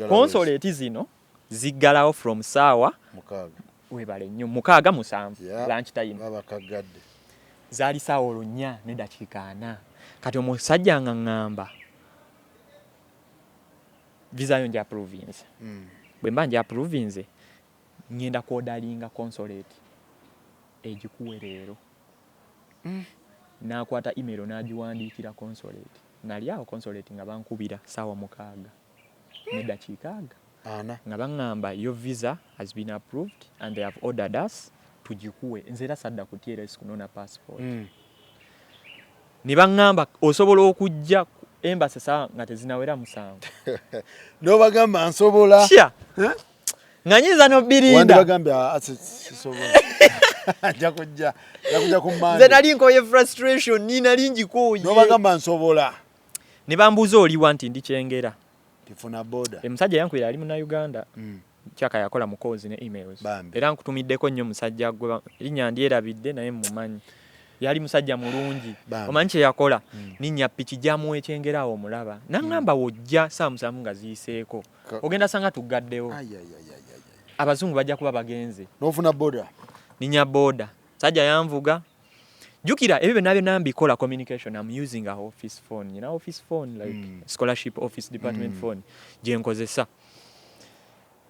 S2: consulate zino ziggalawo from saawa webale nnyo 6:7 lunch time
S1: babakagadde
S2: zaali saawa 4 ne dakiika 4 kati omusajja ngangamba visa yo nja province bwe mbanja province ngenda kodalinga consulate ejikuwe leero nakwata email nagiwandiikira consulate nali awo consulate nga bankubira saawa 6 ne dakiika nga baŋŋamba your visa has been approved and they have ordered us tugikuwe nze era sadda ku TLS kunona passport ne baŋŋamba osobola okujja embassy saa nga tezinawera 7
S1: n'obagamba nsobola
S2: nga nyinza n'obbirinda
S1: wandi bagambye sisobola njakujja ku Monday
S2: nze nali nkoye frustration nali ngikooye
S1: n'obagamba nsobola
S2: ne bambuuza oliwa nti ndi kyengera
S1: tifuna boda
S2: omusajja yankwira ali muna Uganda kyaka yakola mu calls ne emails era nkutumiddeko nnyo musajja gwe linnya ndyerabidde naye mumanyi yali musajja mulungi omanyi kye yakola ninnya piki jamuwe ekyengerawo omulaba naŋŋamba wojja saamusamu nga ziyiseeko ogenda sanga tugaddewo abazungu bajja kuba bagenze
S1: n'ofuna boda
S2: ninnya boda sajja yanvuga jukira ebyo byonna mbikola communication I'm using a office phone office phone like scholarship office department phone gye nkozesa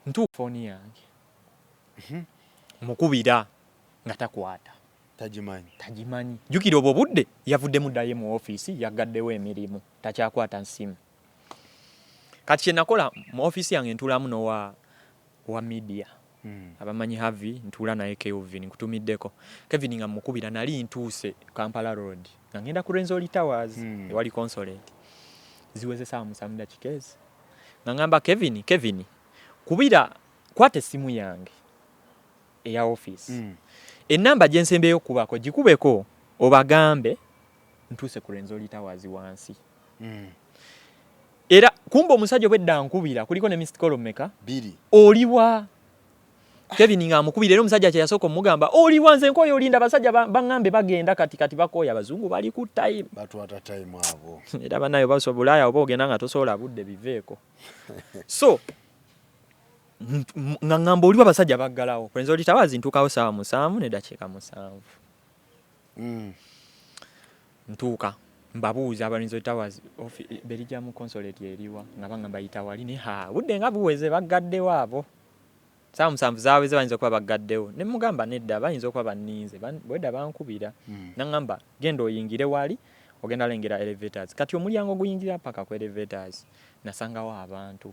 S2: ntu phone yange mukubira nga takwata tagimanyi jukira obwo budde yavudde muddayo mu office yagaddewo emirimu takyakwata nsimu kati kye nakola mu office yange ntulamu nowa media abamanyi Havi ntula naye Kevin nkutumiddeko Kevin nga mukubira nali ntuuse Kampala Road nga ngenda ku Renzoli Towers ewali consulate ziweze saa 7 dakikezi nga ngamba Kevin kubira kwate simu yange eya office enamba gye nsembeyo kubako gikubeko obagambe ntuuse ku Renzoli Towers wansi era kumba omusajja bwedda nkubira kuliko ne missed call mmeka
S1: 2
S2: oliwa Kevin nga amukubira era omusajja kye yasooka omugamba oliwa nze nkoyo olinda abasajja baŋŋambe bagenda kati bakoya abazungu bali ku time
S1: batwata time abo
S2: era banayo basobolayo oba ogenda nga tosobola budde biveeko so nga ŋŋamba oliwa abasajja baggalawo Renzoli Towers ntuukawo saawa 7 ne dakiika 7 ntuuka mbabuuza aba Renzoli Towers Belgium consulate eriwa nga baŋŋamba yita wali ne budde nga buweze baggaddewo abo saa 7 zaaweze bayinza okuba baggaddewo ne mugamba nedda bayinza okuba banninze bwedda bankubira naŋŋamba genda oyingire wali ogenda lengera elevators kati omulyango guyingira paka ku elevators nasangawo abantu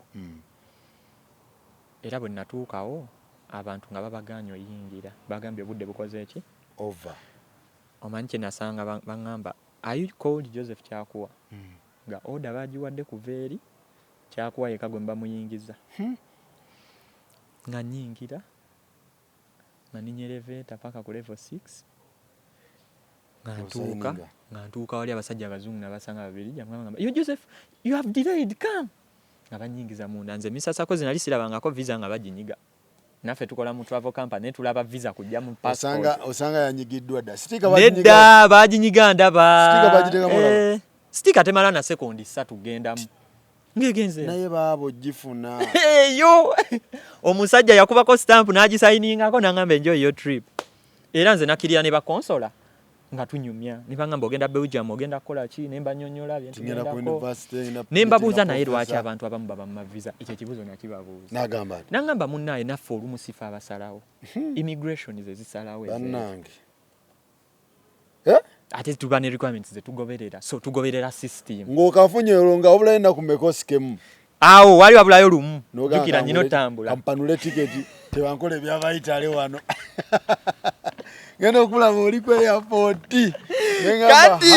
S2: era bwe natuukawo abantu nga babaganya oyingira bagambye obudde bukoze eki
S1: over
S2: omanyi kye nasanga baŋŋamba are you called Joseph Kyakuwa nga order bagiwadde kuva eri Kyakuwa yeka gwe mbamuyingiza nga nyingira nga ninnya elevator paka ku level 6 nga ntuuka wali abasajja abazungu nabasanga babiri jamugamba yo Joseph you have delayed come nga banyingiza munda nze misasako zinali sirabangako visa nga baginyiga naffe tukola mu travel company tulaba visa kujja mu passport
S1: osanga yanyigiddwa dda
S2: nedda baginyiga ndaba stika temala na sekondi 3 gendamu ngegenze
S1: naye baabo gifuna
S2: yo omusajja yakubako stamp n'agisayiningako n'angamba enjoy your trip era nze nakirira ne bakonsola nga tunyumya ne bangamba ogenda Belgium ogenda kukola ki ne mbanyonnyola ne mbabuuza naye lwaki abantu abamu baba mu visa ekyo ekibuuzo nakibabuuza n'angamba munnaye naffe olumu sifa abasalawo immigration ze zisalawo
S1: bannange
S2: ate tuba ne requirements ze tugoberera so tugoberera system
S1: ng'okafunye olwo nga obulayo ennaku mmeka osikemu
S2: awo wali wabulayo lumu jukira nyino tambula
S1: kampanule tiketi tebankole byabayitale wano ngeno okulaba oli ku airport
S2: kati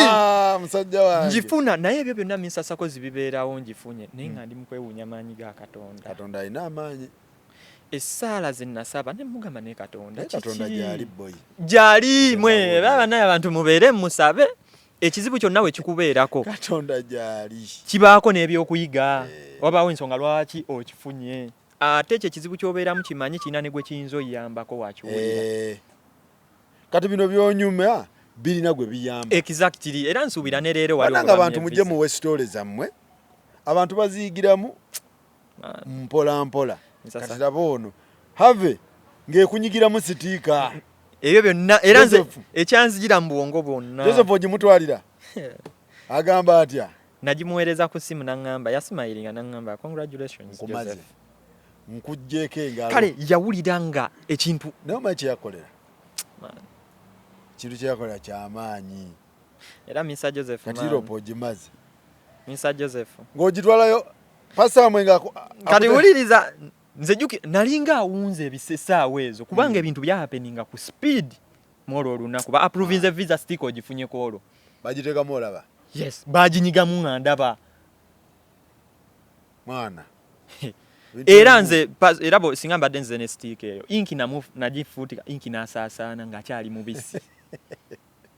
S1: musajja wange
S2: njifuna naye ebyo byonna minsasako zibibeerawo njifunye naye nga ndi mukwewuunya maanyi ga Katonda
S1: alina amaanyi
S2: essaala ze nasaba ne mugamba ne Katonda
S1: gyali boy
S2: gyali mwe baba naye abantu mubeere musabe ekizibu kyonna we kikubeerako
S1: Katonda gyali
S2: kibaako n'ebyokuyiga wabaawo ensonga lwaki okifunye ate ekyo ekizibu ky'obeeramu kimanyi kirina ne gwe kiyinza oyambako wakiwulira
S1: kati bino byonyuma birina gwe biyamba
S2: exactly era nsuubira ne leero
S1: waliwo abantu mujje muwe stories zammwe abantu baziyigiramu mpola mpola kati labo ono have ng'ekunyigiramu sitiika
S2: ebyo byonna era nze ekyanzijira mu bwongo bwonna
S1: Joseph ogimutwalira agamba atya
S2: nagimuweereza ku simu n'aŋŋamba yasimayiringa n'aŋŋamba congratulations Joseph
S1: nkujjeeko engalo
S2: kale yawulira nga ekintu
S1: naye omanyi kyeyakolera kintu kyeyakolera kyamaanyi
S2: era Mr. Joseph
S1: kati Europe ogimaze
S2: Mr. Joseph
S1: ng'ogitwalayo pasamwe nga
S2: kati wuliriza nze nalinga awunze ebisesaawo ezo kubanga ebintu byahapeninga ku speed mwolwo olunaku ba approvinze visa stick ogifunyeko olwo
S1: bagiteekamu olaba
S2: yes baginyigamu nga ndaba
S1: mwana
S2: era nze era singa mbadde nze ne stick eyo inki nagifuutika inki n'asaasaana ng'akyali mubisi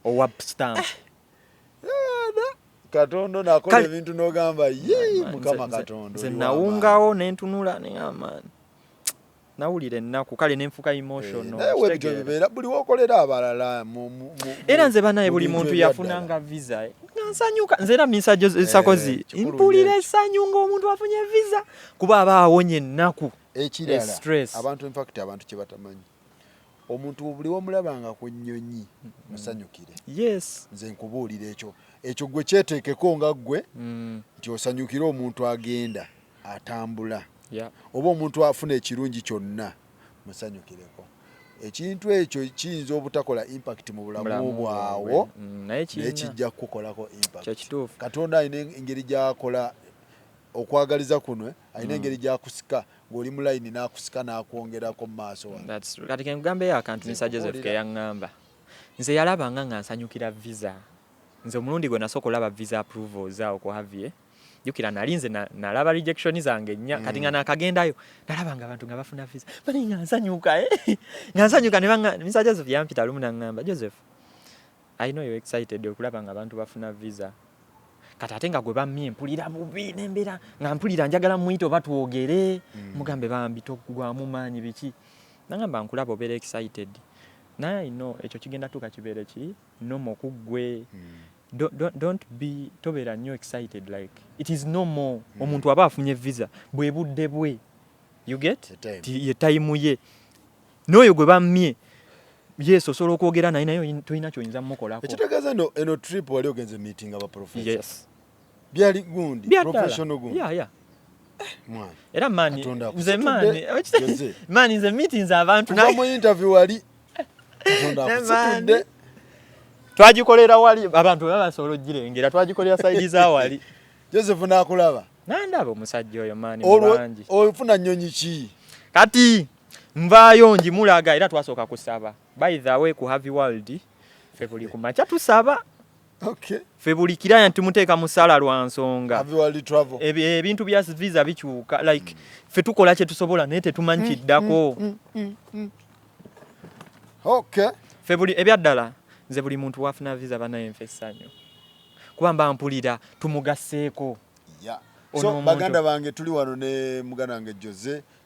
S2: owa stamp
S1: Katondo nakola ebintu n'ogamba ye mukama Katonda
S2: nze nawungawo nentunula neamaani nawulira ennaku kale nenfuka emotional
S1: nawe ebyo bibeera buli wokolera abalala
S2: era nze banaye buli muntu yafunanga visa nsanyuka nze era Mr. Joseph Sakozi mpulira essanyu ng'omuntu afunye visa kuba aba awonye ennaku
S1: ekirala abantu in fact abantu kye batamanyi omuntu buli womulabanga ku nnyonyi musanyukire
S2: yes
S1: nze nkubuulira ekyo gwe kyeteekeko nga ggwe nti osanyukire omuntu agenda atambula oba omuntu afuna ekirungi kyonna musanyukireko ekintu ekyo kiyinza obutakola impact mu bulamu bwawo naye kijja kukolako impact Katonda alina engeri gyakola okwagaliza kuno alina engeri gyakusika ng'oli mu layini n'akusika n'akwongerako mu maaso
S2: kati kenkugambeyo akantu Mr. Joseph ke yaŋŋamba nze yalabanga nga nsanyukira visa nze omulundi gwe nasooka olaba visa approvals awo ku Havie jukira nali nze nalaba rejection zange nnya kati nga nakagendayo nalaba nga abantu nga bafuna visa bali nga nsanyuka nga nsanyuka ne banga Mr. Joseph yampita lumu n'aŋŋamba Joseph I know you're excited okulaba nga abantu bafuna visa kati ate nga gwe bammye mpulira bubi n'embeera nga mpulira njagala muyita oba twogere mugambe bambi tokugwamu maanyi biki nangamba nkulaba obeera excited naye ino ekyo kigenda tuka kibeere ki nomo kuggwe don't be tobeera nnyo excited like it is normal omuntu aba afunye visa bwe budde bwe you get ye time ye n'oyo gwe bammye yes osobola okwogera naye naye tolina kyoyinza mumukolako
S1: ekitegeeza eno trip wali ogenze meeting aba professor
S2: yes
S1: byali gundi professional gundi
S2: mwana era mani nze mani nze meetings abantu
S1: naye mu interview wali Katonda akusitudde
S2: twagikolera wali abantu babasobola ogirengera twagikolera side za wali
S1: Joseph n'akulaba
S2: nandaba omusajja oyo mani mubangi
S1: ofuna nnyonyi ki
S2: kati nvaayo njimulaga era twasooka kusaba by the way ku Happy World fe buli kumacha tusaba
S1: okay
S2: fe buli kiraya ntumuteeka musala lwa nsonga
S1: Happy World travel
S2: ebintu bya visa bikyuka like fe tukola kye tusobola naye tetumanyi kiddako
S1: okay
S2: fe buli ebyaddala nze buli muntu wafuna visa banaye nfe essanyu kuba mba mpulira tumugaseeko
S1: so baganda bange tuli wano ne muganda wange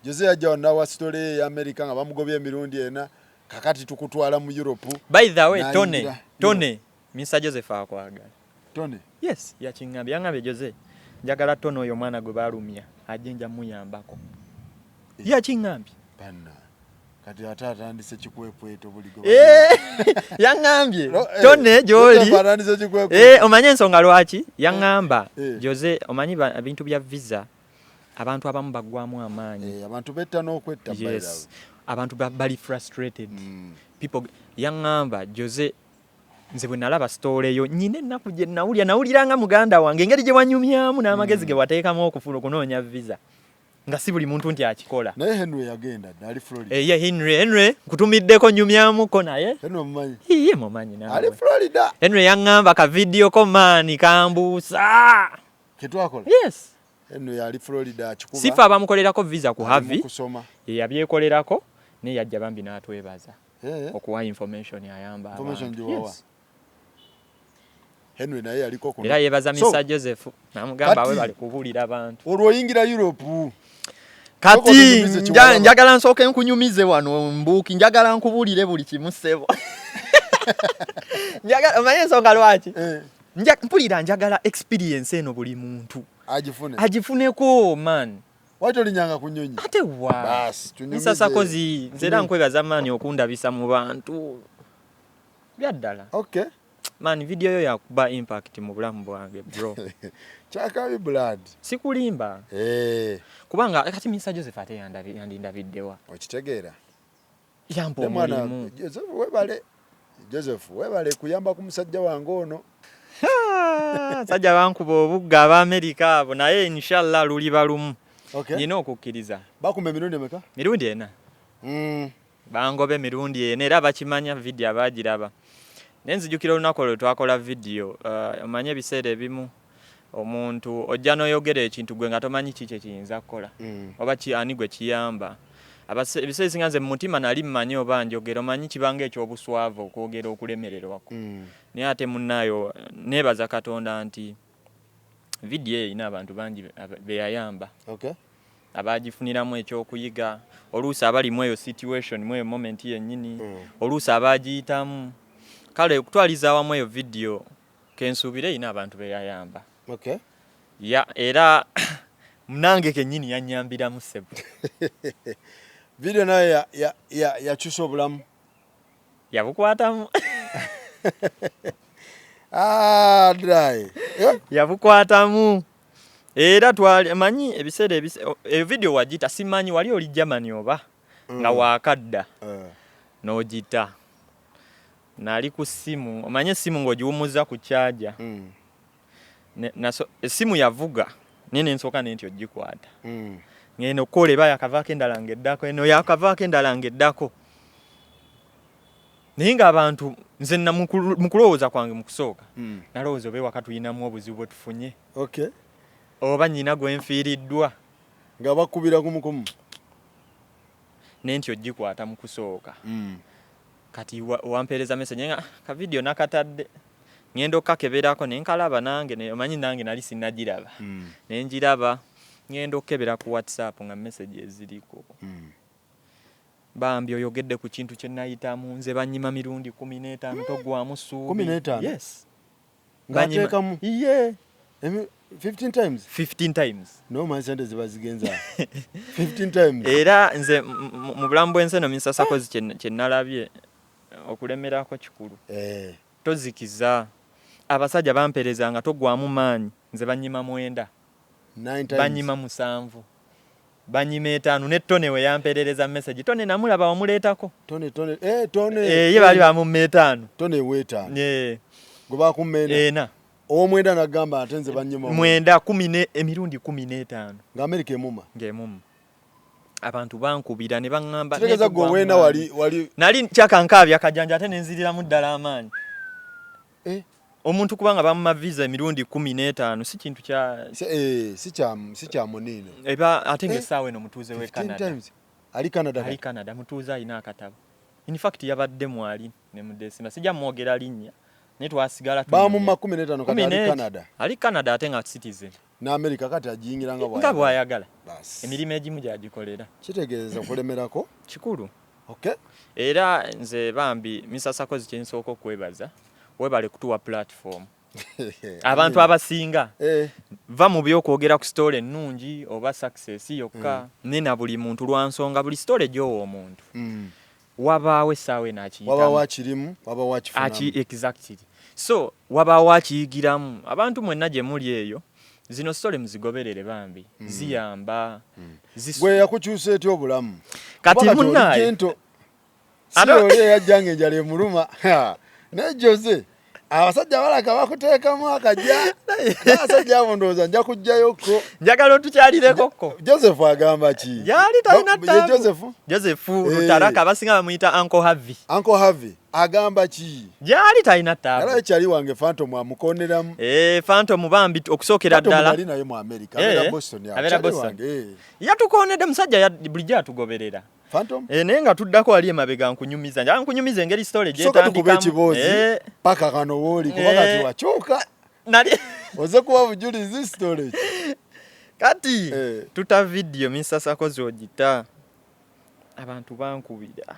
S1: Jose yajja wano wa story ya America nga bamugobye emirundi ena kakati tukutwala mu Europe
S2: by the way Tone Mr. Joseph akwagala
S1: Tone
S2: yes yakingambye yangambe Jose njagala Tone oyo mwana gwe balumya ajenja muyambako yakingambye
S1: bana kati atandise kikwepweto buligo
S2: yangambye Tone joli omanye ensonga lwaki yangamba Jose omanyi ebintu bya visa abantu abamu bagwamu amaanyi
S1: abantu betta n'okwetta
S2: yes abantu bali frustrated people yangamba Jose nze bwe nalaba story eyo nyine ennaku gye nawuliranga muganda wange engeri gye wanyumyamu n'amagezi ge wateekamu okufuna okunoonya visa nga si buli muntu nti akikola.
S1: Naye Henry yagenda ali Florida.
S2: Ye Henry kutumiddeko nyumyamuko naye.
S1: Henry mumanyi.
S2: Iye mumanyi nawe.
S1: Ali Florida.
S2: Henry yaŋŋamba ka video ko maani kambuusa.
S1: Ketwakola?
S2: Yes.
S1: Henry ali Florida akikuba.
S2: Sifa abamukolerako visa ku Havi.
S1: Kusoma.
S2: Ye yabyekolerako ne yajja bambi n'atwebaza.
S1: Okuwa
S2: information yayamba.
S1: Information jiwawa. Yes. Henry naye yaliko kuno.
S2: Era yebaza Mr. Joseph namugamba we bali kubulira abantu.
S1: Olwo oyingira Europe.
S2: Kati njagala nsooke nkunyumize wano mbuuki njagala nkubulire buli kimu ssebo. Njagala manye nsonga lwaki? Mpulira njagala experience eno buli muntu. Agifuneko man.
S1: Watu linyanga kunyonyi.
S2: Ate wa.
S1: Bas,
S2: Nsasa kozi nzera nkwebaza mani okundabisa mu bantu. Byaddala.
S1: Okay.
S2: Man video yo yakuba impact mu bulamu bwange bro.
S1: Chakabi blood.
S2: Sikulimba. Kubanga kati Mr. Joseph ate yandinda videwa.
S1: Okitegeera.
S2: Yampo mulimu.
S1: Joseph webale kuyamba ku musajja wange ono.
S2: Sajja bankuba obugga aba America abo naye inshallah luli balumu.
S1: Okay.
S2: Nina okukkiriza.
S1: Bakumbe mirundi emeka?
S2: Mirundi ena. Bangobe mirundi ena era bakimanya video abagiraba. Nenzijukira olunaku lwe twakola video omanye ebiseera ebimu omuntu ojja n'oyogera ekintu gwe nga tomanyi kiki kiyinza kukola oba ani gwe kiyamba ebiseera ebisinga nze mu mutima nali mmanyi oba njogera omanyi kibanga eky'obuswavu okwogera okulemererwako naye ate munnaayo neebaza Katonda nti video erina abantu bangi beyayamba abagifuniramu ekyokuyiga oluusi abalimu eyo situation mu eyo moment yennyini oluusi abagiyitamu kale okutwaliza awamu eyo video kensuubira erina abantu beyayamba.
S1: Okay.
S2: Ya era mnange kennyini yannyambiramu ssebo.
S1: Video nayo yakyusa obulamu.
S2: Yabukwatamu.
S1: Dry.
S2: Yabukwatamu. Era manyi ebiseera video wagita simanyi wali oli Germany oba nga wakadda n'ogita. Nali ku simu omanye simu ng'ogiwummuza ku charger. Esimu yavuga nene nsooka nenti ogikwata. Ngeno kole baya kavaako endala ng'eddako eno yakavaako endala ng'eddako. Naye ng'abantu nze mu kulowooza kwange mu kusooka nalowooza oba ewaka tulinamu obuzibu bwe tufunye.
S1: Okay.
S2: Oba nnyina gwe nfiiriddwa.
S1: Nga bakubira kumukumu.
S2: Nenti ogikwata mu kusooka. Kati wampeereza message nga ka video nakatadde ngendo kakeberako nenkalaba nange omanyi nange nali sinagiraba nenjiraba ngendo kebera ku WhatsApp nga message eziriko bambi oyogedde ku kintu kye nayitamu nze banyima mirundi 15 togwamu suubi
S1: 15
S2: yes
S1: ng'ateekamu
S2: yeah
S1: 15 times
S2: 15 times
S1: no man sente zibazigenza 15 times
S2: era nze mu bulamu bw'ensi eno Misasakozi kye nalabye okulemerako kikulu tozikiza abasajja bampereza nga togwamu maanyi nze banyima 9 banyima 7 banyima 5 ne Tone we yamperereza message Tone namulaba wamuleetako
S1: Tone
S2: ye bali bamu 5
S1: Tone we5 gwe bakummena
S2: ena
S1: omwenda nagamba ate nze banyima
S2: 10 emirundi 15
S1: nga America emuma
S2: ng'emuma abantu bankubira ne baŋŋamba
S1: tegeza gwe wena wali
S2: nali kyakankabya kajanja ate nenzirira mu ddala amaanyi omuntu kubanga bamma visa emirundi 15 si kintu kya
S1: si kya munino
S2: eba ate ng'essaawa eno mutuuze we Canada
S1: ali Canada
S2: mutuuze alina akatabo in fact yabadde mwali ne mu December sijja mwogera linnya ne twasigala
S1: bamumma 15 kati ali Canada
S2: Canada ate nga citizen
S1: na America kati ajiyingira
S2: nga bwayagala emirimu egimu gyagikolera
S1: kitegeeza kulemerako
S2: kikulu.
S1: Okay.
S2: Era nze bambi Misasakozi kye nsooka okwebaza webale kutuwa platform abantu abasinga va mu by'okwogera ku story ennungi oba success yokka nena buli muntu lwansonga buli story gy'owa omuntu wabaawo essaawa enakiyitamu
S1: wabaawo akirimu wabaawo akifunamu
S2: exactly so wabaawo akiyigiramu abantu mwenna gye muli eyo zino story muzigoberere bambi ziyamba
S1: gwe yakukyusa etyo obulamu
S2: kati munnaye
S1: siole yajjange enjala emuluma ne Jose abasajja balaka bakuteekamu akajja abasajja abo ndowooza nja kujjayoko
S2: njagala otukyalireko
S1: Joseph agamba ki
S2: yali talina
S1: ttabu
S2: Joseph Lutaraka abasinga bamuyita Uncle Harvey
S1: agamba ki
S2: yali talina ttabu
S1: era ekyali wange Phantom amukoneramu
S2: Phantom bambi okusookera ddala
S1: ali naye mu America abera Boston
S2: yatukonedde musajja bulijjo atugoberera
S1: Phantom
S2: naye nga tuddako wali emabega nkunyumiza engeri story
S1: gyetandikamu paka kano wooli kuba kati wakyuka oze kuba bujulizi story
S2: kati tuta video Mr. Sakozi ogita abantu bankubira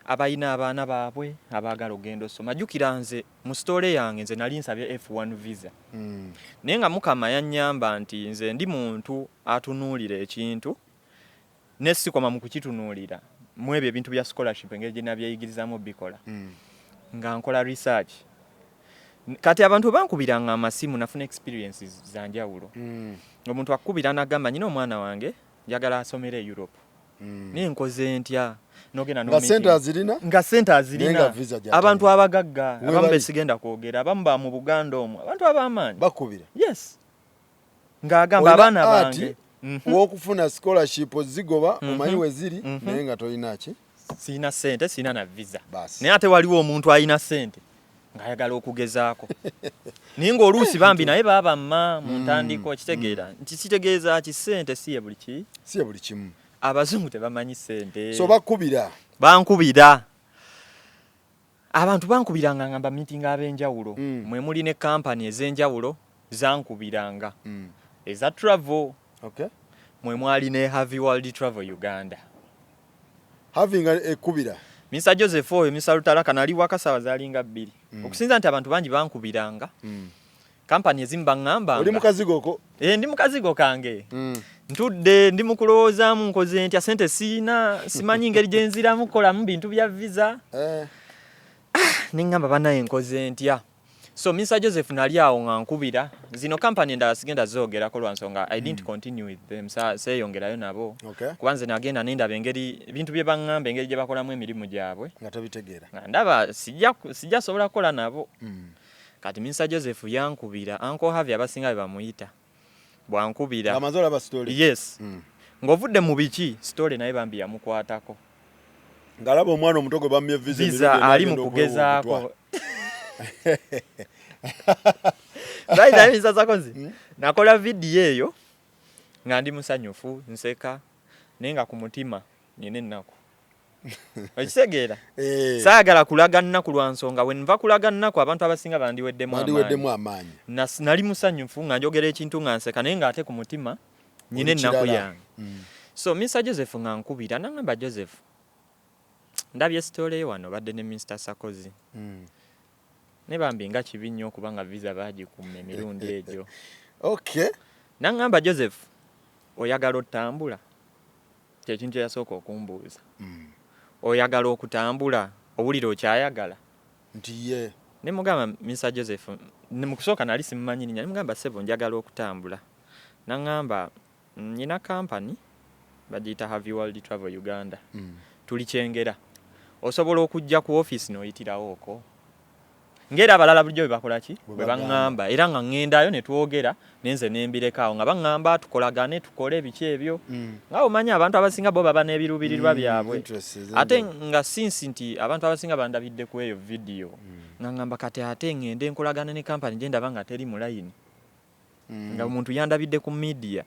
S2: abayina abaana baabwe abaagala ogenda osoma jjukira nze mu story yange nze nali nsabye F1 visa naye nga Mukama yannyamba nti nze ndi muntu atunuulira ekintu nesikoma mu kukitunuulira mu ebyo ebintu bya scholarship engeri gye nabyeyigirizamu bikola nga nkola research kati abantu bankubiranga amasimu nafuna experiences zanjawulo omuntu akubira n'agamba nyina omwana wange njagala asomere e Europe nenkoze ntya nogenda no nga center azirina abantu abagagga abamu besigenda kwogera abamu ba mu Buganda omwo abantu ab'amaanyi
S1: bakubira
S2: yes ng'agamba abaana bange
S1: wokufuna scholarship zigoba omanyi we ziri naye nga tolina ki
S2: sina sente sina na visa naye ate waliwo omuntu alina sente ng'ayagala okugezaako naye ng'oluusi bambi naye baba mma mu ntandiko kitegeera nti kitegeeza ki sente siye buli kimu abazungu tebamanyi sente
S1: so
S2: bankubira abantu bankubiranga ngamba meeting ab'enjawulo mwe muli ne company ez'enjawulo zankubiranga eza travel mwe mwali ne Harvey World Travel Uganda
S1: having ekubira
S2: Mr. Joseph oyo Mr. Lutaraka nali wakasawa zalinga 2 okusinza nti abantu bangi bankubiranga company ezimu baŋŋamba
S1: oli mukazigo
S2: ndi mukazigo kange ntudde ndi mukulowoozamu nkoze ntya sente simanyi ngeri gye nziramu kukolamu bintu bya visa neŋŋamba banaye nkoze ntya so Mr. Joseph nali awo nga nkubira zino company endala sigenda zoogerako lwa nsonga I didn't continue with them seeyongerayo nabo kubanze nagenda nendaba engeri bintu bye baŋŋamba engeri gye bakolamu emirimu gyabwe
S1: nga tabitegeera
S2: nga ndaba sijja sobola kukola nabo kati Mr. Joseph yankubira Uncle Harvey abasinga be bamuyita bwankubira
S1: amazola ba story
S2: yes ng'ovudde mu biki story naye bambi yamukwatako
S1: ngalaba omwana omuto gwe bamye
S2: visa ali mu kugezaako Baida Mr. Sakozi nakola video eyo nga ndi musanyufu nseka nenga ku mutima nine nnako ekitegeera saagala kulaga nnaku lwa nsonga we nva kulaga nnaku abantu abasinga bandiweddemu amaanyi nali musanyufu nga njogera ekintu nga nseka naye nga ate ku mutima nyine ennaku yange so Mr. Joseph nga nkubira nangamba Joseph ndabye story wano badde ne Mr. Sakozi ne bambi nga kibi nnyo kubanga visa bagikumme emirundi egyo nangamba Joseph oyagala otambula kyekintu yasooka okumbuuza oyagala okutambula owulira okyayagala
S1: nti ye
S2: ne mugamba Mr. Joseph ne mukusooka nali simumanyi linnya ne mugamba sebo njagala okutambula nangamba nina company bagiyita Harvey World Travel Uganda tuli kyengera osobola okujja ku office n'oyitirawo okwo ngera abalala bulijjo bakola ki bwe baŋŋamba era nga ŋŋendayo ne twogera nenze nembirekawo nga baŋŋamba tukolagane tukole ebiki ebyo nga omanyi abantu abasinga bo baba n'ebiruubirirwa byabwe ate nga sinsi nti abantu abasinga bandabidde ku eyo video nga ŋŋamba kati ate ŋŋende nkolagane ne company gye ndaba nga teri mu line nga omuntu yandabidde ku media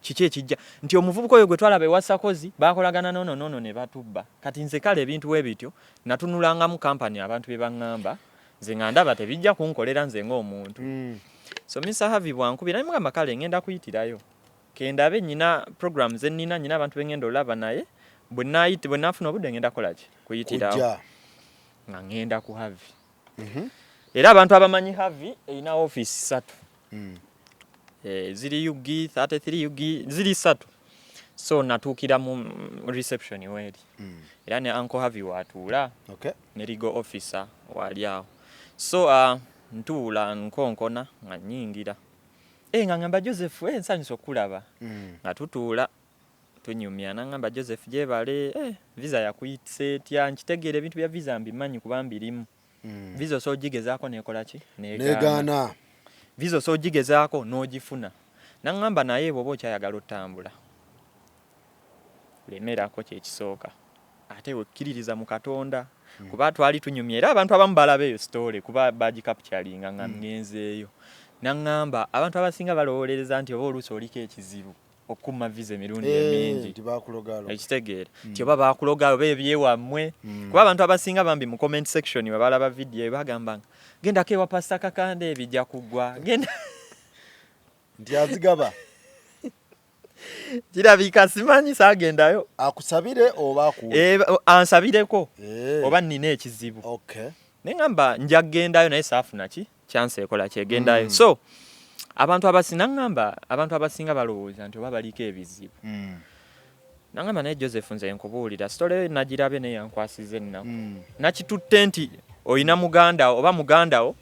S2: kiki ekijja nti omuvubuka oyo gwe twalaba ewa Sakozi bakolagana nono ne batubba kati nze kale ebintu webityo natunulangamu company abantu bye baŋŋamba nze nga ndaba tebijja kunkolera nze ng'omuntu so Mr. Harvey bwankubira mugamba kale ngenda kuyitirayo kendabe nyina programs ennina nyina abantu bengenda olaba naye bwe nafuna obudde ngenda kola ki kuyitirawo nga ngenda ku Harvey era abantu abamanyi Harvey erina office 3 ziri UG 33 UG ziri 3 so natuukira mu reception weri era ne Uncle Harvey watuula ne legal officer wali awo so ntuula nkonkona nga nnyingira nga ngamba Joseph nsanyusa okulaba nga tutuula tunyumya nangamba Joseph gyebale visa yakuyise etya nkitegeera ebintu bya visa mbimanyi kuba mbirimu visa osobola ogigezaako nekola ki
S1: negaana
S2: visa osobola ogigezaako n'ogifuna naŋŋamba naye bw'oba okyayagala otambula lemerako kyekisooka ate wekkiririza mu Katonda kuba twali tunyumye era abantu abamu balabeeyo story kuba bagikapityalinga nga ngenzeeyo naŋŋamba abantu abasinga balowoolereza nti oba oluusi oliko ekizibu okukuma visa emirundi emingi ekitegeera nti oba baakuloga oba ebyewammwe kuba abantu abasinga bambi mu comment section we balaba vidiyo bagambanga gendako ewa Pastor Kakande ebijja kuggwa genda
S1: nti azigaba
S2: kirabika simanyi saagendayo
S1: akusabire oba
S2: ansabireko oba nnina ekizibu naye ŋŋamba nja kugendayo naye saafuna ki chance ekola kyegendayo so abantu abasinga balowooza nti oba baliko ebizibu naŋŋamba naye Joseph nze nkubuulira sitole nagirabe naye yankwasiza ennaku nakitutte nti oyina mugandawo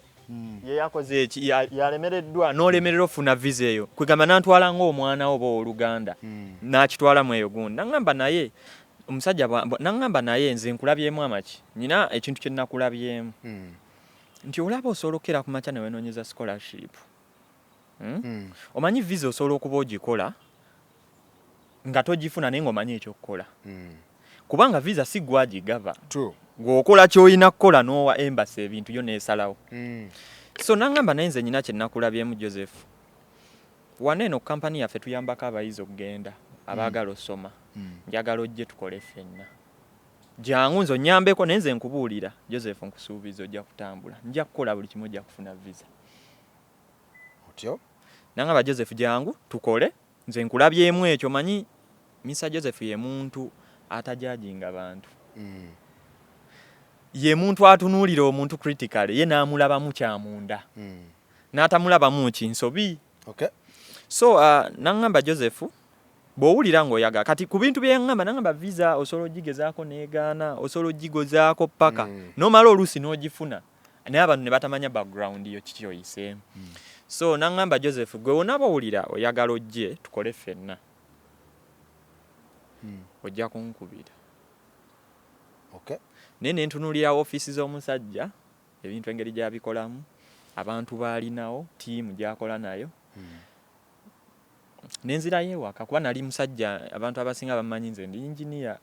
S2: ye yakoze eki yalemereddwa n'olemerera ofuna visa eyo kwegamba nantwala ng'omwana oba oluganda n'akitwalamu eyo gundi naŋŋamba naye omusajja naŋŋamba naye nze nkulabyemu amaki nyina ekintu kye nakulabyemu nti olaba osobola okukera ku makya ne wenoonyeza scholarship omanyi visa osobola okuba ogikola nga togifuna naye ng'omanyi ekyokukola kubanga visa si gwagigava gw'okola ky'olina kukola n'owa embassy ebintu yo neesalawo so naŋŋamba naye nze nyina kye nakulabyemu Joseph wano eno kampani yaffe tuyambako abayizi okugenda abaagala osoma njagala ojje tukole ffenna jangu nze onyambeko naye nze nkubuulira Joseph nkusuubiza ojja kutambula nja kukola buli kimu ojja kufuna visa otyo naŋŋamba Joseph jangu tukole nze nkulabyemu ekyo manyi Mr. Joseph ye muntu atajajinga bantu ye muntu atunuulira omuntu critically ye n'amulabamu kyamunda n'atamulabamu kinsobi so naŋŋamba Joseph bw'owulira ng'oyagala kati ku bintu bye naŋŋamba visa osobola ogigezaako negaana osobola ogigozaako paka n'omala oluusi n'ogifuna naye abantu ne batamanya background yo kiki oyiseemu so naŋŋamba Joseph gwe wonna bw'owulira oyagala ojje tukole ffenna ojja kunkubira naye ne ntunuulira ofiisi z'omusajja ebintu engeri gy'abikolamu abantu baalinawo ttiimu gy'akola nayo nenzirayo ewaka kuba nali musajja abantu abasinga bamanyi nze ndi engineer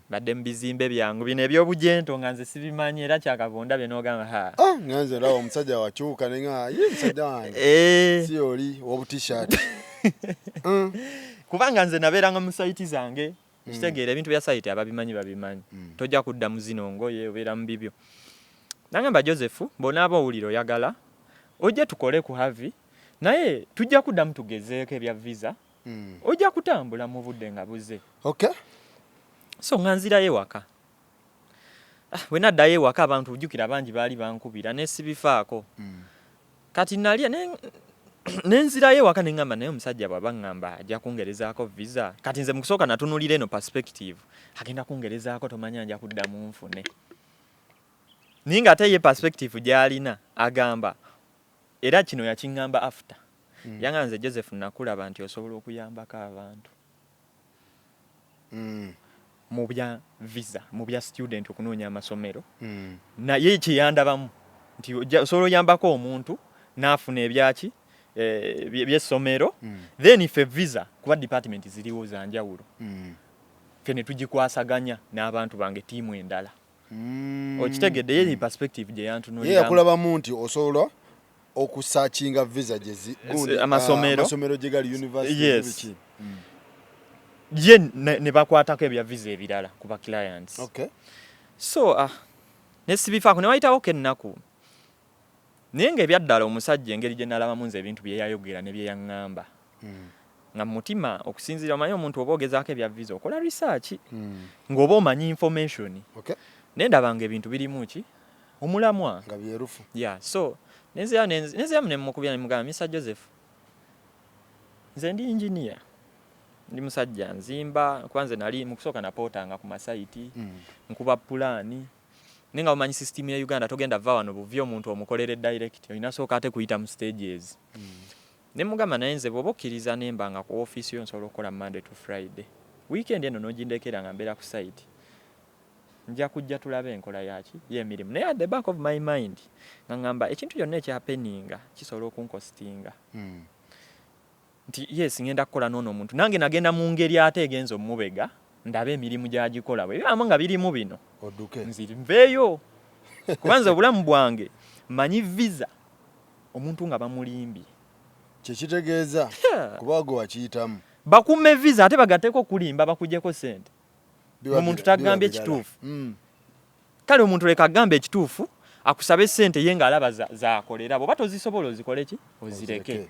S2: badde mu bizimbe byangu bino ebyobujento nga nze sibimanyi era kyakabonda bye n'ogamba
S1: nga nze ndaba omusajja wakyuka ne nga ye musajja wange si oli obutishaati
S2: kubanga nze nabeeranga mu sayiti zange kitegeera ebintu bya sayiti ababimanyi babimanyi tojja kudda mu zino ngoye obeera mu bibyo nagamba Joseph bonaaba owulira oyagala ojje tukole ku havi naye tujja kuddamu tugezeeko ebya visa ojja kutambula mu budde nga buze so nga nzirayo ewaka bwe naddayo ewaka abantu ujjukira bangi baali bankubira nesibifaako kati nalya nenzirayo ewaka neŋŋamba naye omusajja bw'aba ŋŋamba ajja kungerezaako visa kati nze mu kusooka natunulira eno perspective agenda kungerezaako tomanya nja kuddamu nfune naye ng'ate ye perspective gy'alina agamba era kino yakiŋŋamba after yanga nze Joseph nakulaba nti osobola okuyambako abantu mu bya visa mu bya student okunoonya amasomero naye kyeyandabamu nti osobola oyambako omuntu n'afuna ebyaki by'essomero then ife visa kuba department ziriwo za njawulo ffe ne tugikwasaganya n'abantu bange ttiimu endala okitegedde ye perspective gye yantunuulira
S1: yakulabamu nti osobola okusakinga visa amasomero gye gali university
S2: ye ne bakwatako ebya visa ebirala ku ba clients so nesibifaako ne wayitawo kennaku naye ng'ebyaddala omusajja engeri gye nalabamu nze ebintu bye yayogera ne bye yaŋŋamba nga mu mutima okusinziira omanyi omuntu oba ogezaako ebya visa okola research ng'oba omanyi information naye ndabanga ebintu birimu ki omulamwa
S1: nga byerufu
S2: so nenziramu ne mukubira ne mugamba Mr. Joseph nze ndi engineer ndi musajja nzimba kuba nze nali mu kusooka napootanga ku masayiti nkuba pulaani naye nga omanyi system ya Uganda togenda va wano buvi omuntu omukolere direct olina sooka ate kuyita mu stages ne mugamba naye nze bw'oba okkiriza nemba nga ku ofiisi yo nsobola okukola Monday to Friday weekend eno n'ogindekera nga mbeera ku site nja kujja tulabe enkola yaki y'emirimu naye at the back of my mind nga ngamba ekintu kyonna ekyapeninga kisobola okunkostinga nti yes ngenda kukola n'ono omuntu nange nagenda mu ngeri ate egenza omubega ndabe emirimu gyagikola bwe byamu nga birimu bino nveeyo kubanza obulamu bwange manyi visa omuntu nga bamulimbye
S1: kyekitegeeza kubaago wakiyitamu
S2: bakume visa ate bagatteko kulimba bakuggyeko sente omuntu tagambye ekituufu kale omuntu leka agambe ekituufu akusabe sente ye ng'alaba zaakolera bw'oba tozisobola ozikole ki ozireke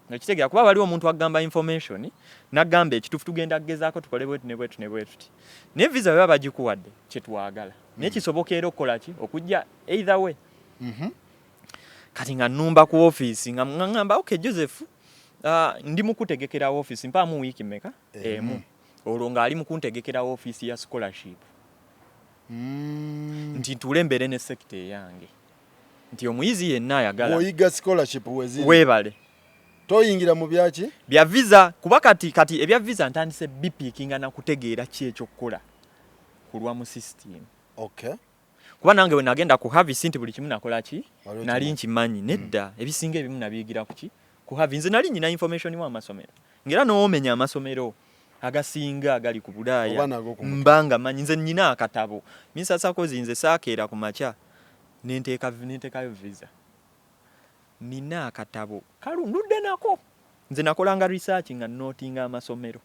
S2: ekitegeera kuba waliwo omuntu agamba information n'agamba ekituufu tugenda kugezaako tukole bwetu ne bwetu ne bwetuti naye visa bwe baba bagikuwadde kyetwagala naye kisoboka era okukola ki okujja either way kati nga nnumba ku ofiisi nga ngamba okay Joseph ndi mu kutegekera ofiisi mpaamu wiiki mmeka emu olwo ng'ali mu kuntegekera ofiisi ya scholarship nti ntuule mbeere ne sekita eyange nti omuyizi yenna ayagala
S1: oyiga scholarship weziri
S2: weebale
S1: toyingira mu byaki
S2: bya visa kuba kati ebya visa ntandise bipiikinga na kutegeera ki ekyokukola kulwa mu system
S1: okay
S2: kuba nange we nagenda ku havisi nti buli kimu nakola ki nali nkimanyi nedda ebisinga ebimu nabiyigira ku ki ku havi nze nali nyina information wa amasomero ngera n'omenya amasomero agasinga agali ku Bulaaya mbanga manyi nze nyina akatabo minsasako zinze saakeera ku makya nenteekayo visa nina akatabo kalundudde nako nze nakolanga research nga notinga amasomero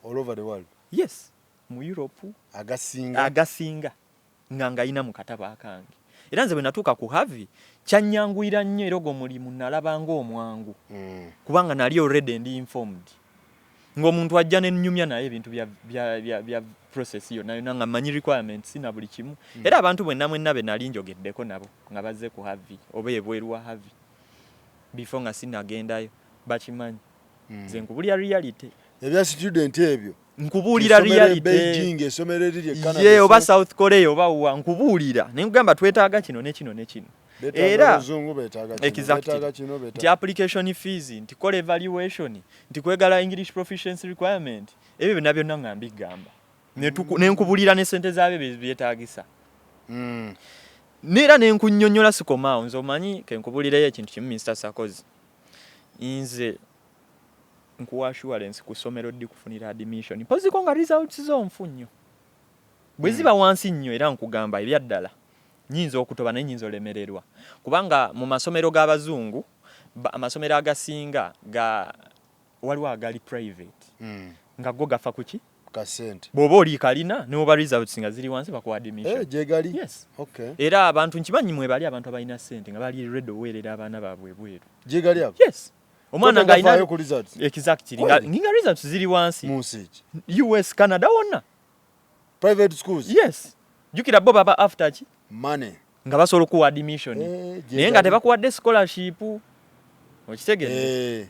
S1: all over the world
S2: yes mu Europe agasinga nga ina mu katabo akange era nze bwe natuuka ku havi kyannyanguira nnyo era ogwo mulimu nalabanga omwangu kubanga nali already ndi informed ng'omuntu ajja n'ennyumya naye ebintu bya process yonna yonna nga manyi requirements na buli kimu era abantu mwenna be nali njogeddeko nabo nga bazze ku havi oba ebweru wa havi before nga sinagendayo bakimanyi nze nkubulira reality
S1: ebya student ebyo
S2: nkubulira reality
S1: Beijing esomero eriri Canada
S2: ye oba South Korea oba wa nkubulira ne ngamba twetaaga kino ne kino ne kino era betaaga kino nti application fees nti call evaluation nti kwegala English proficiency requirement ebyo nabyo nanga mbigamba ne nkubulira ne sente zaabe byetaagisa nera ne nkunnyonnyola sikomaawo nze omanyi ke nkubulirayo ekintu kimu Mr. Sarkozy nze nkuwa assurance ku ssomero ddi kufunira admission poziko nga results zo nfunyo bwe ziba wansi nnyo era nkugamba ebyaddala nyinza okutoba naye nyinza olemererwa kubanga mu masomero g'abazungu amasomero agasinga waliwo agali private nga go gafa kuki
S1: kasente
S2: bw'oba oli kalina ne oba results nga ziri wansi bakuwa admission
S1: gyegali
S2: yes
S1: okay
S2: era abantu nkimanyi mwe bali abantu abalina sente nga bali ready oweerera abaana baabwe bweru
S1: gyegali ako
S2: yes omwana nga ina
S1: ku results
S2: exactly nga results ziri wansi
S1: musiki
S2: US Canada wonna
S1: private schools
S2: yes jukira bo baba after ki
S1: money
S2: nga basobola okuwa admission naye nga tebakuwadde scholarship okitegedde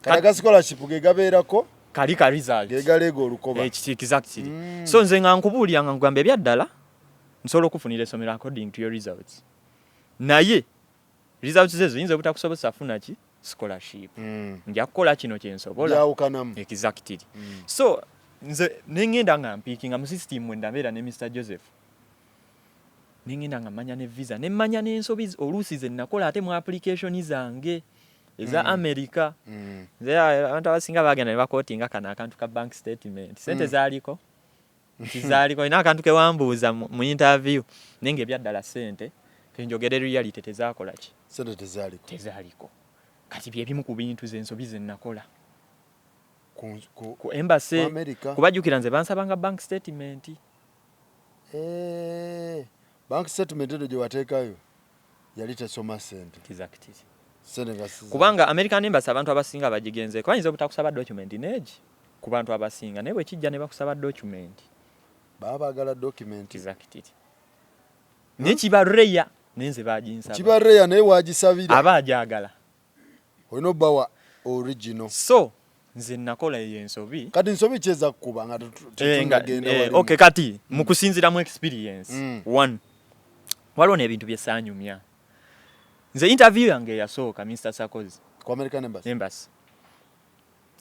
S1: kalaga scholarship ge gabeerako
S2: kali ka results
S1: ge galega olukoba
S2: exactly so nze nga nkubuulira nga nkugamba ebyaddala nsobola okufunira essomero according to your results naye results zezo yinza obutakusobozesa funa ki scholarship nja kukola kino kyensobola
S1: yawukanamu
S2: exactly so nze nengenda nga mpiikinga mu system mwe ndabeera ne Mr. Joseph nengenda nga manya ne visa nemmanya n'ensobi oluusi ze nakola ate mu application zange eza America nze abantu abasinga bagenda ne bakootinga kana akantu ka bank statement sente zaaliko nti zaaliko ina akantu ke wambuuza mu interview nenge ebyaddala sente kenjogere reality tezaakola ki
S1: sente
S2: tezaaliko kati byebimu ku bintu z'ensobi ze nakola
S1: ku
S2: embassy kubajjukira nze bansabanga bank statement
S1: bank statement edo gye wateekayo yali tesoma sente
S2: exactly
S1: sente nga
S2: kubanga American embassy abantu abasinga bagigenzeeko bayinza obutakusaba document neegi ku bantu abasinga naye bwe kijja ne bakusaba document
S1: baba baagala document
S2: exactly ne kiba rare nenze baginsaba
S1: kiba rare naye waagisabira
S2: aba agyagala
S1: olina obbawa original
S2: so nze nakola eyo ensobi
S1: kati nsobi kyeza kukuba nga tetungagenda
S2: okay kati mu kusinziramu experience one waliwo n'ebintu byesaanyumya nze interview yange yasooka Mr. Sarkozy
S1: ku American Embassy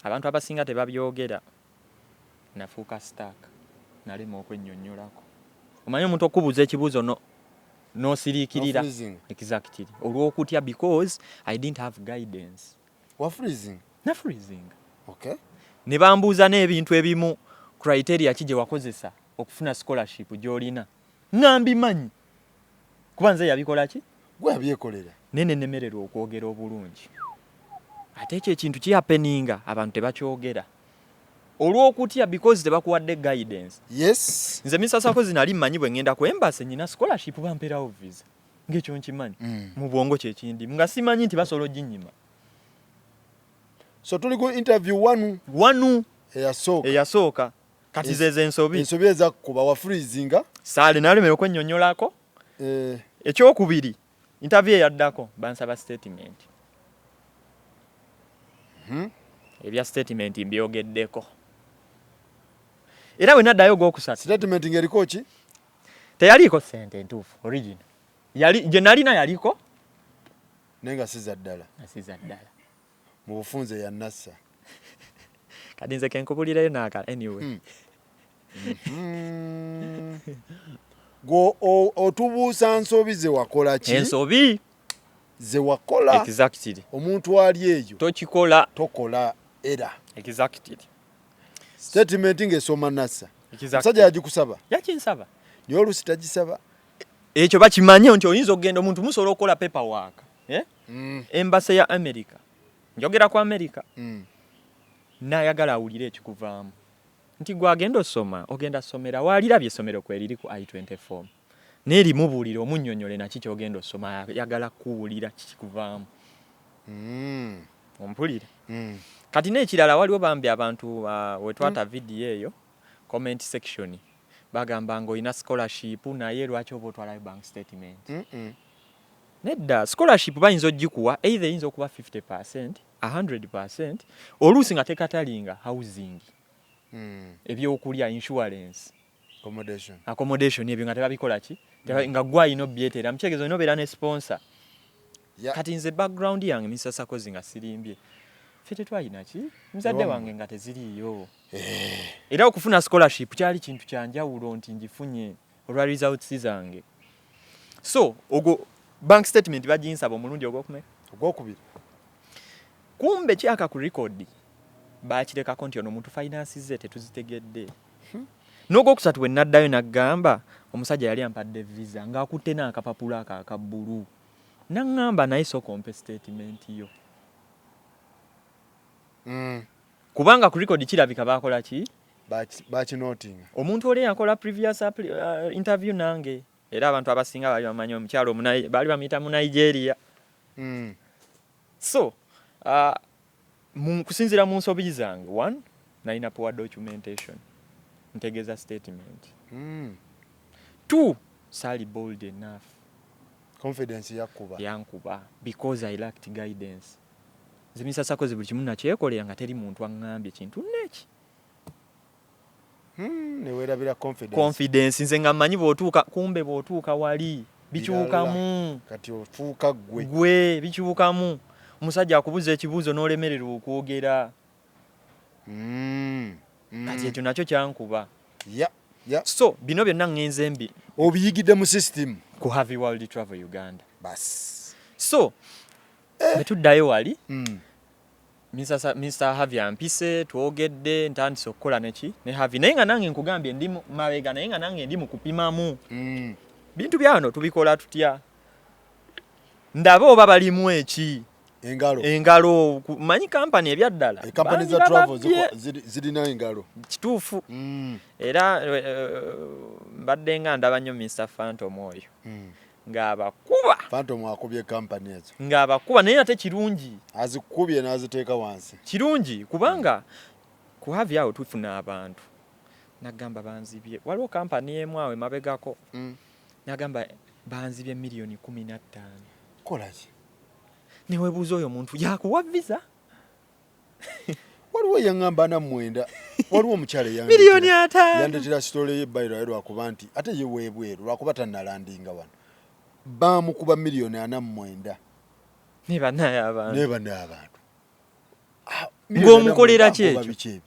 S2: abantu abasinga tebabyogera nafuuka stack nalema okwennyonnyolako omanyi omuntu okubuuza ekibuuzo n'osiriikirira exactly olw'okutya because I didn't have guidance. Na freezing.
S1: Okay.
S2: Ne bambuuza n'ebintu ebimu criteria ki gye wakozesa okufuna scholarship gy'olina ng'ambimanyi kuba nze yabikola ki
S1: gwe abyekolera
S2: nene nemererwa okwogera obulungi ate ekyo ekintu kihapeninga abantu tebakyogera olw'okutya because tebakuwadde guidance.
S1: Yes.
S2: Nze Misasakozi nali mmanyi bwe ngenda ku embassy nyina scholarship bampeerawo visa ng'ekyo nkimanyi mu bwongo kyekindi nga simanyi nti basobola oginyima.
S1: So tuli ku interview wanu
S2: eyasooka kati zeze ensobi
S1: eza kuba wa freezinga
S2: saale nalemera okwennyonnyolako ekyokubiri interview eyaddako bansaba statement ebya statement mbyogeddeko era we naddayo ogwokusatu
S1: statement ng'eriko ki
S2: teyaliiko sente entuufu original gye nalina yaliko
S1: naye nga siza ddala mu bufunze ya nassa
S2: kati nze kenkubulirayo naaka anyway
S1: go otubuusa nsobi ze wakola ki
S2: ensobi
S1: ze wakola
S2: exactly
S1: omuntu ali eyo tokola era
S2: exactly
S1: statement ng'esoma nassa musajja yagikusaba
S2: yakinsaba
S1: naye oluusi tagisaba
S2: ekyo bakimanye nti oyinza okugenda omuntu musobola okukola paperwork embassy ya America njogera ku America nayagala awulire ekikuvaamu nti gwagenda osoma ogenda somera waalirabye essomero kweriri ku I-24 n'erimubuulira omunnyonnyole naki kyogenda osoma yagala kuwulira kikuvaamu ompulire kati n'ekirala waliwo bambi abantu wetwata vidiyo eyo comment section bagamba ng'olina scholarship naye lwaki oba otwalayo bank statement nedda scholarship bayinza ogikuwa either yinza okuba 50% 100% oluusi nga tekatalinga housing ebyokulya insurance accommodation ebyo nga tebabikola ki nga gwayina obyeteera mukyegezo nobeera ne sponsor kati nze background yange Misasakozi nga sirimbye ffe tetwalina ki muzadde wange nga teziriiyo era okufuna scholarship kyali kintu kyanjawulo nti ngifunye olwa results zange so ogwo bank statement baginsaba omulundi ogwokubiri kumbe kyaka ku record bakirekako nti ono omuntu finance ze tetuzitegedde n'ogwokusatu bwe naddayo naggamba omusajja yali ampadde visa ng'akutte n'akapapula aka bbulu naŋŋamba naye sokompe statement yo kubanga ku record kirabika bakola ki
S1: bakinotinga
S2: omuntu oli yakola previous interview nange era abantu abasinga bali bamanyi omukyalo bali bamuyita mu Nigeria so kusinzira mu nsobi zange 1 nalina poor documentation ntegeeza statement 2 sali bold enough
S1: confidence
S2: yankuba because I lacked guidance nze Misasakozi buli kimu nakyekolera nga teri muntu aŋŋambye kintu neki
S1: neweerabira
S2: confidence nze nga mmanyi bw'otuuka kumbe bw'otuuka wali bikyukamu
S1: kati ofuuka
S2: gwe bikyukamu omusajja akubuza ekibuuzo n'olemererwa okwogera kati ekyo nakyo kyankuba so bino byonna ŋŋenze mbi
S1: obiyigidde mu system
S2: ku Harvey World Travel Uganda
S1: so
S2: bwe tuddayo wali Mr. Harvey ampise twogedde ntandise okukola neki ne Harvey naye nga nange nkugambye ndi mabega naye nga nange ndi mu kupimamu bintu byano tubikola tutya ndabe oba balimu eki engalo manyi kampani ebyaddala
S1: kampani za travel zirina engalo
S2: kituufu era mbadde nga ndaba nnyo Mr. Phantom oyo ng'abakuba
S1: Phantom akubye kampani ezo
S2: ng'abakuba naye ate kirungi
S1: azikubye n'aziteeka wansi
S2: kirungi kubanga ku Harvey awo tufuna abantu nagamba banzibye waliwo kampani emu awo emabegako nagamba banzibye miliyoni 15
S1: kolaki
S2: newebuuza oyo omuntu yakuwa visa
S1: waliwo yaŋŋamba na 9 waliwo omukyala
S2: miliyoni 5
S1: yandetera sitole y'ebbayiro lwakuba nti ate ye weebweru lwakuba tannalandinga wano bamukuba miliyoni 49
S2: ne bannaye abantu
S1: ng'omukolera
S2: ki ekyo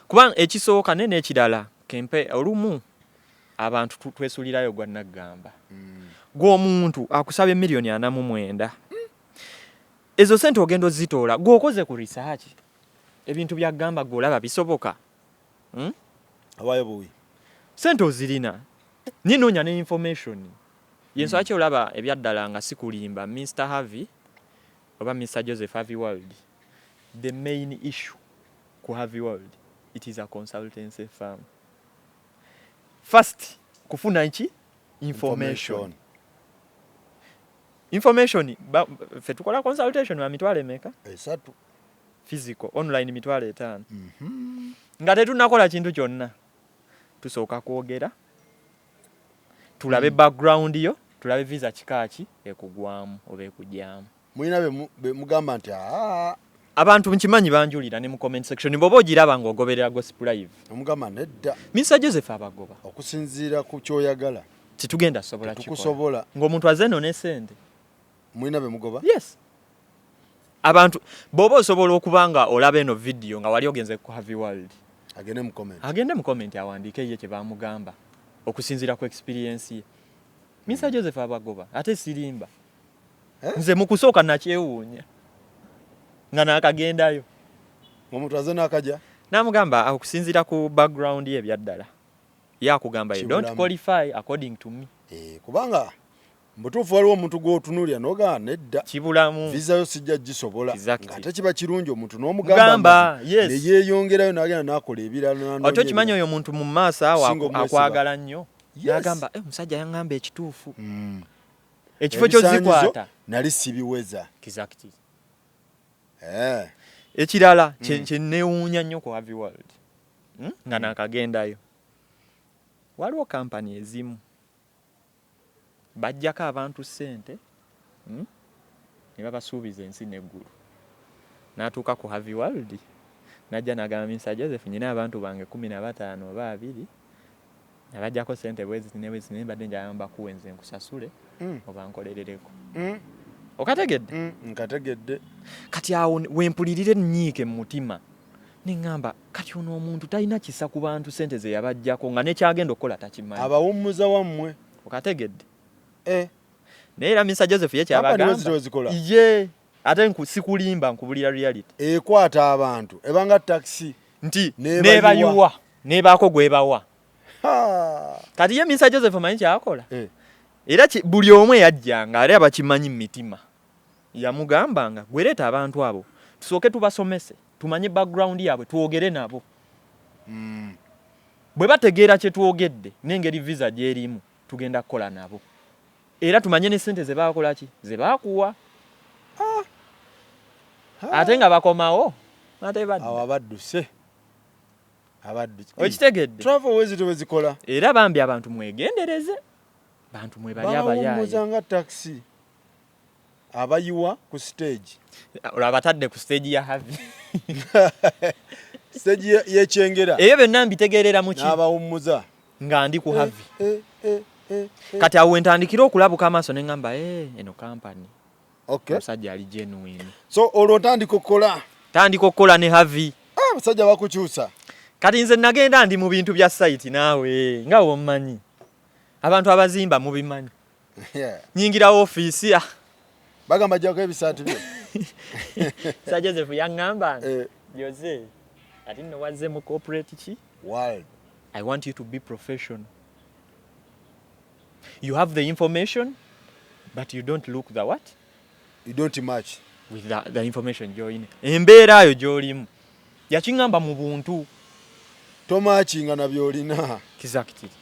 S2: kubanga ekisooka ne n'ekirala kempe olumu abantu twesulirayo gwa nagamba gw'omuntu akusabye $49,000,000 ezo sente ogendo zitoola gw'okoze ku research ebintu byagamba gw'olaba bisoboka
S1: awayo buwi
S2: sente ozirina ninoonya ne information yensonga ki olaba ebyaddala nga sikulimba Mr. Harvey oba Mr. Joseph Harvey World the main issue ku Harvey World it is a consultancy firm first kufuna nchi information fe tukola consultation wa mitwale meka
S1: esatu
S2: physical online mitwale 5 nga tetunakola kintu kyonna tusooka kwogera tulabe background yo tulabe visa kikaaki ekugwamu oba ekujjamu
S1: mwina be mugamba nti
S2: abantu nkimanyi banjulira ne mu comment section bobo ogiraba ng'ogoberera Gossip Live
S1: omugamba nedda
S2: Mr. Joseph abagoba
S1: okusinziira ku kyoyagala
S2: titugenda sobola
S1: tukusobola
S2: ng'omuntu azeno ne sente
S1: mwina be mugoba
S2: yes abantu bobo osobola okubanga olaba eno video nga wali ogenze ku Harvey World agende mu comment awandiike ye kye bamugamba okusinziira ku experience ye Mr. Joseph abagoba ate sirimba nze mu kusooka nakyewuunya nga naakagendayo
S1: omuntu azena akaja
S2: namugamba okusinziira ku background ye byaddala yakugamba you don't qualify according to me
S1: kubanga mbutuufu waliwo omuntu gw'otunuulya n'ogamba nedda
S2: kibulamu
S1: visa yo sijja gissobola ng'ate kiba kirungi omuntu
S2: n'omugamba
S1: ne yeeyongerayo n'agenda n'akola ebirala
S2: oto kimanyi oyo muntu mu maaso awo akwagala nnyo n'agamba omusajja yaŋŋamba ekituufu ekifo ky'ozikwata
S1: nali sibiweza
S2: exactly ekirala kye neewuunya nnyo ku Harvey World nga naakagendayo waliwo kampani ezimu bajjako abantu ssente ne babasuubiza ensi n'eggulu n'atuuka ku Harvey World n'ajja n'agamba Mr. Joseph nyina abantu bange 15 oba 2 nabajjako ssente bwezi ne mbadde njagala bakuwe nze nkusasule oba nkolerereko okategedde
S1: nkategedde
S2: kati awo wempulirire nnyiike mu mutima neŋŋamba kati ono omuntu talina kisa ku bantu ssente ze yabajjako nga nekyagenda okukola takimanyi
S1: abawummuza wammwe
S2: okategedde naye era Mr. Joseph ye kyabagamba ye ate sikulimba nkubulira reality
S1: ekwata abantu ebanga taxi
S2: nti nebayuwa nebaako gwebawa kati ye Mr. Joseph manyi kyakola era buli omu yajjanga ali abakimanyi mu mitima yamugambanga gwereeta abantu abo tusooke tubasomese tumanye background yaabwe twogere nabo bwe bategeera kye twogedde n'engeri visa gy'erimu tugenda kukola nabo era tumanye ne ssente ze baakola ki ze baakuwa ate nga bakomawo ate
S1: abadduse
S2: okitegedde
S1: travel wezi wezikola
S2: era bambi abantu mwegendereze bantu mwe bali abayaaye
S1: nga taxi abayiwa ku stage
S2: olabatadde ku stage ya Harvey
S1: stage yekyengera
S2: eyo byonna mbitegeerera mu ki
S1: n'abawummuza
S2: nga ndi ku Harvey kati awo wentandikira okulabuka amaaso ne ŋŋamba eno kampani omusajja ali genuine
S1: so olwo tandika
S2: okukola ne Harvey
S1: abasajja bakukyusa
S2: kati nze nagenda ndi mu bintu bya site naawe nga wommanyi abantu abazimba mubimanyi nyingira ofiisi
S1: bagamba jjako ebisaati byo
S2: Sir Joseph yaŋŋamba Jose ati nno wazze mu corporate ki
S1: world
S2: I want you to be professional you have the information but you don't look the what
S1: you don't match
S2: with the information gy'olina embeera yo gy'olimu yakiŋŋamba mu buntu
S1: tomakinga na byolina
S2: exactly